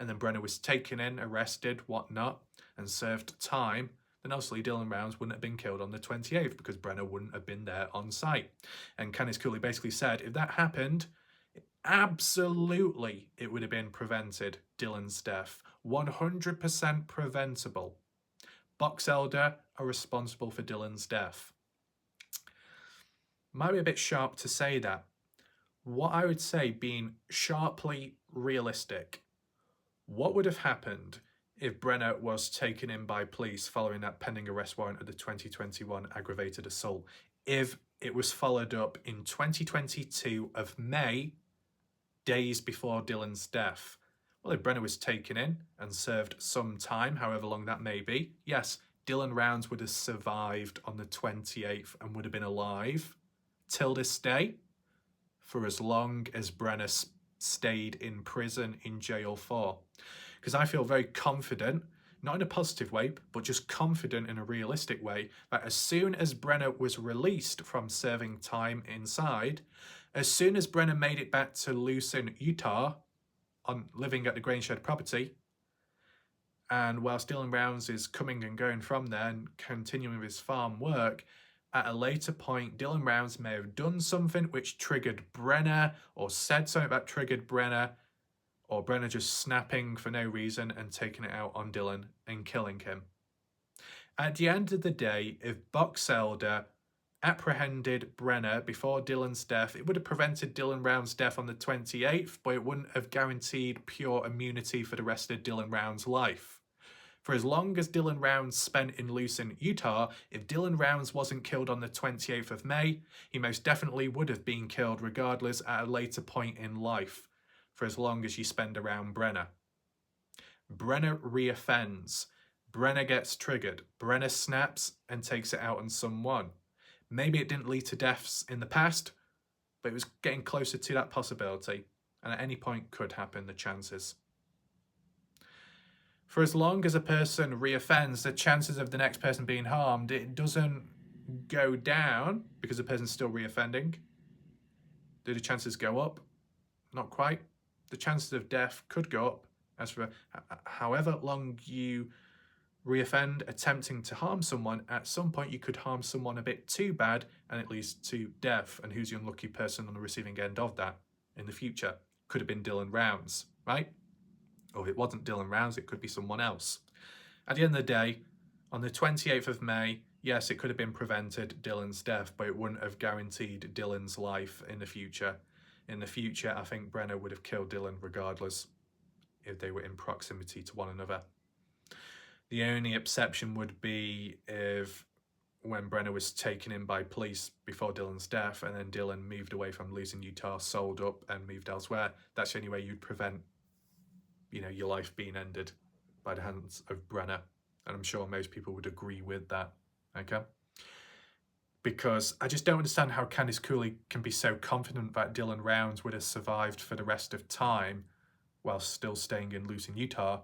and then Brenner was taken in, arrested, whatnot, and served time, then obviously Dylan Rounds wouldn't have been killed on the 28th because Brenner wouldn't have been there on site. And Candice Cooley basically said if that happened, absolutely it would have been prevented, Dylan's death. 100% preventable. Box Elder are responsible for Dylan's death. Might be a bit sharp to say that. What I would say, being sharply realistic, what would have happened if Brenner was taken in by police following that pending arrest warrant of the 2021 aggravated assault? If it was followed up in 2022 of May, days before Dylan's death. Well, if Brenner was taken in and served some time, however long that may be, yes, Dylan Rounds would have survived on the 28th and would have been alive till this day for as long as Brenner stayed in prison, in jail for. Because I feel very confident, not in a positive way, but just confident in a realistic way, that as soon as Brenner was released from serving time inside, as soon as Brenner made it back to Lucin, Utah, on living at the Grainshed property, and whilst Dylan Rounds is coming and going from there and continuing with his farm work, at a later point, Dylan Rounds may have done something which triggered Brenner, or said something that triggered Brenner, or Brenner just snapping for no reason and taking it out on Dylan and killing him. At the end of the day, if Box Elder apprehended Brenner before Dylan's death, it would have prevented Dylan Rounds' death on the 28th, but it wouldn't have guaranteed pure immunity for the rest of Dylan Rounds' life. For as long as Dylan Rounds spent in Lucin, Utah, if Dylan Rounds wasn't killed on the 28th of May, he most definitely would have been killed regardless at a later point in life, for as long as you spend around Brenner. Brenner reoffends. Brenner gets triggered. Brenner snaps and takes it out on someone. Maybe it didn't lead to deaths in the past, but it was getting closer to that possibility, and at any point could happen, the chances. For as long as a person reoffends, the chances of the next person being harmed, it doesn't go down because the person's still reoffending. Do the chances go up? Not quite. The chances of death could go up as for however long you reoffend attempting to harm someone. At some point you could harm someone a bit too bad and it leads to death, and who's the unlucky person on the receiving end of that in the future? Could have been Dylan Rounds, right? Or if it wasn't Dylan Rounds, it could be someone else. At the end of the day, on the 28th of May, yes, it could have been prevented, Dylan's death, but it wouldn't have guaranteed Dylan's life in the future. In the future, I think Brenner would have killed Dylan regardless if they were in proximity to one another. The only exception would be if when Brenner was taken in by police before Dylan's death and then Dylan moved away from Lucin, Utah, sold up and moved elsewhere. That's the only way you'd prevent your life being ended by the hands of Brenner. And I'm sure most people would agree with that, okay? Because I just don't understand how Candice Cooley can be so confident that Dylan Rounds would have survived for the rest of time while still staying in Lucin, Utah,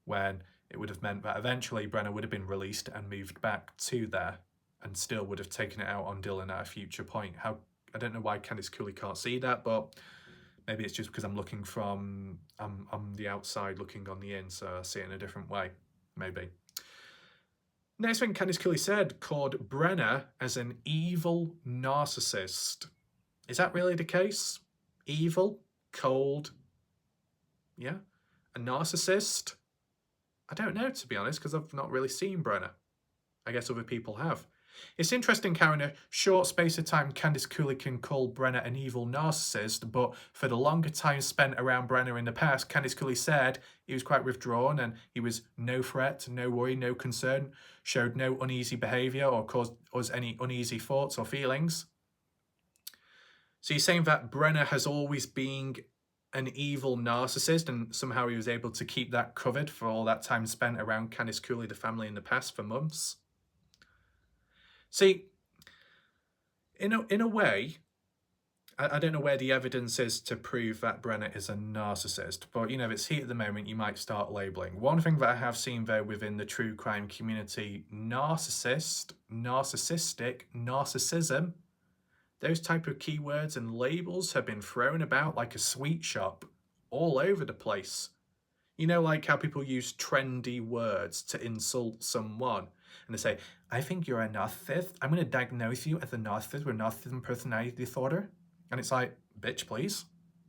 when it would have meant that eventually Brenner would have been released and moved back to there and still would have taken it out on Dylan at a future point. I don't know why Candice Cooley can't see that, but maybe it's just because I'm looking from, I'm the outside looking on the in, so I see it in a different way, maybe. Next thing Candice Cooley said, called Brenner as an evil narcissist. Is that really the case? Evil? Cold? Yeah? A narcissist? I don't know, to be honest, because I've not really seen Brenner. I guess other people have. It's interesting how in a short space of time Candice Cooley can call Brenner an evil narcissist, but for the longer time spent around Brenner in the past, Candice Cooley said he was quite withdrawn and he was no threat, no worry, no concern, showed no uneasy behaviour or caused us any uneasy thoughts or feelings. So you're saying that Brenner has always been an evil narcissist and somehow he was able to keep that covered for all that time spent around Candice Cooley, the family in the past for months? See, in a way, I don't know where the evidence is to prove that Brenner is a narcissist, but if it's heat at the moment, you might start labelling. One thing that I have seen though within the true crime community, narcissistic, narcissism, those type of keywords and labels have been thrown about like a sweet shop all over the place. Like how people use trendy words to insult someone. And they say, I think you're a narcissist. I'm going to diagnose you as a narcissist with narcissism personality disorder. And it's like, bitch, please.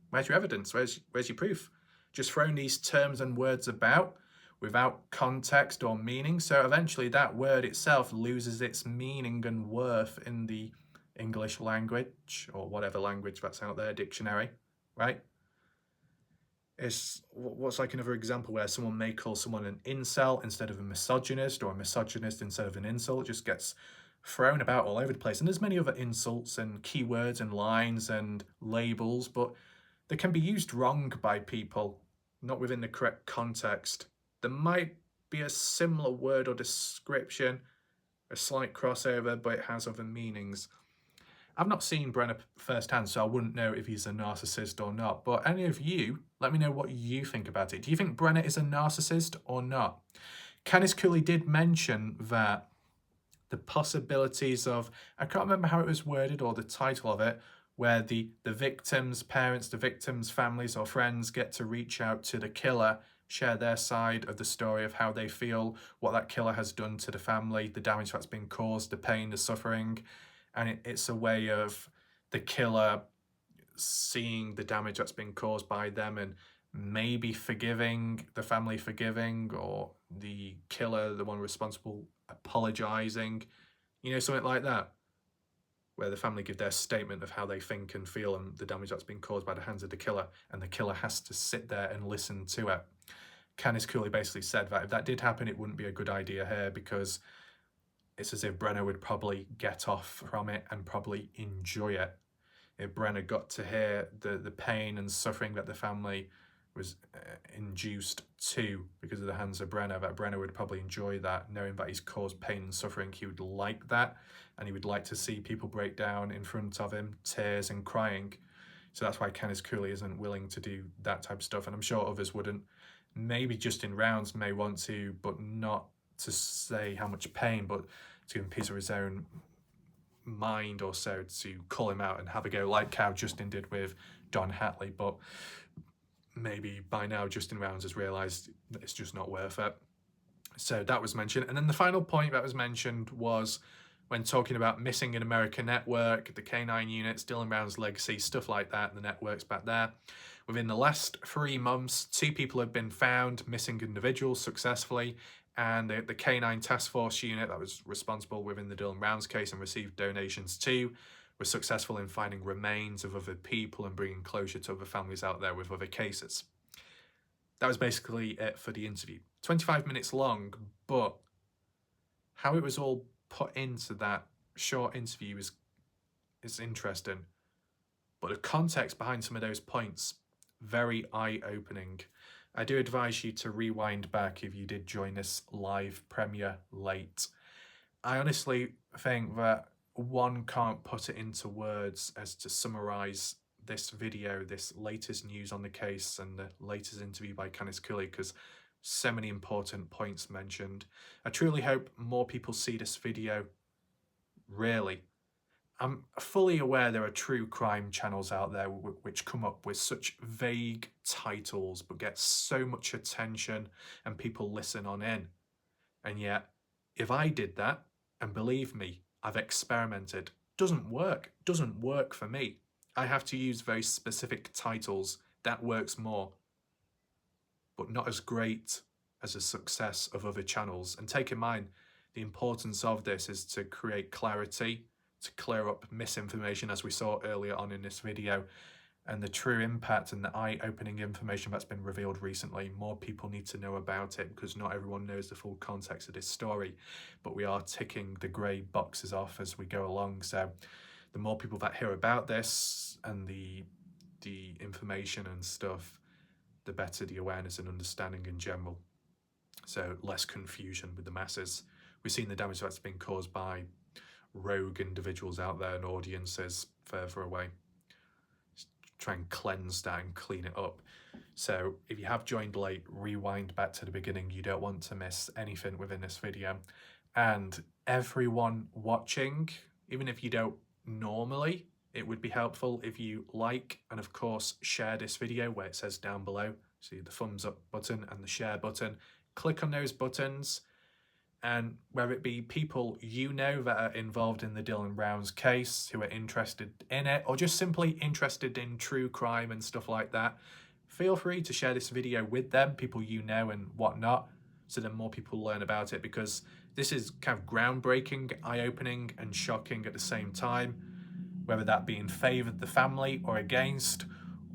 Where's your evidence? Where's your proof? Just throwing these terms and words about without context or meaning. So eventually that word itself loses its meaning and worth in the English language or whatever language that's out there, dictionary, right? What's like another example where someone may call someone an incel instead of a misogynist, or a misogynist instead of an insult. It just gets thrown about all over the place. And there's many other insults and keywords and lines and labels, but they can be used wrong by people, not within the correct context. There might be a similar word or description, a slight crossover, but it has other meanings. I've not seen Brenner firsthand, so I wouldn't know if he's a narcissist or not. But any of you, let me know what you think about it. Do you think Brenner is a narcissist or not? Candice Cooley did mention that the possibilities of, I can't remember how it was worded or the title of it, where the victim's parents, the victim's families or friends get to reach out to the killer, share their side of the story of how they feel, what that killer has done to the family, the damage that's been caused, the pain, the suffering. And it's a way of the killer seeing the damage that's been caused by them and maybe forgiving, the family forgiving, or the killer, the one responsible, apologizing, something like that, where the family give their statement of how they think and feel and the damage that's been caused by the hands of the killer, and the killer has to sit there and listen to it. Candice Cooley basically said that if that did happen, it wouldn't be a good idea here, because it's as if Brenner would probably get off from it and probably enjoy it. If Brenner got to hear the pain and suffering that the family was induced to because of the hands of Brenner, that Brenner would probably enjoy that, knowing that he's caused pain and suffering. He would like that, and he would like to see people break down in front of him, tears and crying. So that's why Candice Cooley isn't willing to do that type of stuff, and I'm sure others wouldn't. Maybe Justin Rounds may want to, but not to say how much pain, but to give him peace of his own mind or so, to call him out and have a go, like how Justin did with Don Hatley. But maybe by now Justin Rounds has realised that it's just not worth it. So that was mentioned. And then the final point that was mentioned was when talking about Missing in America Network, the K9 units, Dylan Rounds' legacy, stuff like that, the networks back there. Within the last 3 months, 2 people have been found, missing individuals, successfully, and the K9 task force unit that was responsible within the Dylan Rounds case and received donations too, was successful in finding remains of other people and bringing closure to other families out there with other cases. That was basically it for the interview. 25 minutes long, but how it was all put into that short interview is interesting. But the context behind some of those points, very eye-opening. I do advise you to rewind back if you did join this live premiere late. I honestly think that one can't put it into words as to summarise this video, this latest news on the case and the latest interview by Candice Cooley, because so many important points mentioned. I truly hope more people see this video, really. I'm fully aware there are true crime channels out there which come up with such vague titles but get so much attention and people listen on in. And yet, if I did that, and believe me, I've experimented, doesn't work for me. I have to use very specific titles. That works more, but not as great as the success of other channels. And take in mind, the importance of this is to create clarity, to clear up misinformation, as we saw earlier on in this video, and the true impact and the eye-opening information that's been revealed recently. More people need to know about it because not everyone knows the full context of this story, but we are ticking the grey boxes off as we go along. So the more people that hear about this and the information and stuff, the better the awareness and understanding in general. So less confusion with the masses. We've seen the damage that's been caused by rogue individuals out there and audiences further away. try and cleanse that and clean it up. So if you have joined late, rewind back to the beginning. You don't want to miss anything within this video. And everyone watching, even if you don't normally, it would be helpful if you like and of course share this video where it says down below. See the thumbs up button and the share button. Click on those buttons, and whether it be people you know that are involved in the Dylan Rounds case, who are interested in it, or just simply interested in true crime and stuff like that, feel free to share this video with them, people you know and whatnot, so that more people learn about it, because this is kind of groundbreaking, eye-opening and shocking at the same time, whether that be in favour of the family or against,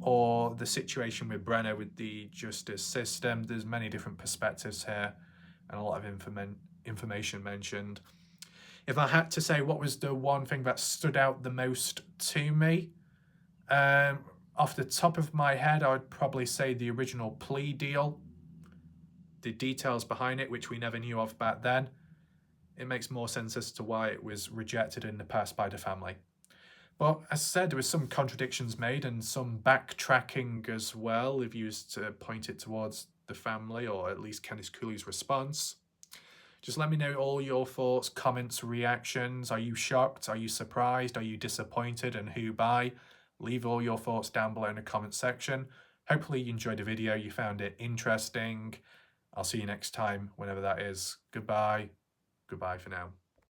or the situation with Brenner with the justice system. There's many different perspectives here and a lot of information mentioned. If I had to say what was the one thing that stood out the most to me, off the top of my head, I would probably say the original plea deal. The details behind it, which we never knew of back then, it makes more sense as to why it was rejected in the past by the family. But as I said, there was some contradictions made and some backtracking as well, if you was to point it towards the family, or at least Candice Cooley's response. Just let me know all your thoughts, comments, reactions. Are you shocked? Are you surprised? Are you disappointed? And who by? Leave all your thoughts down below in the comment section. Hopefully you enjoyed the video, you found it interesting. I'll see you next time, whenever that is. Goodbye. Goodbye for now.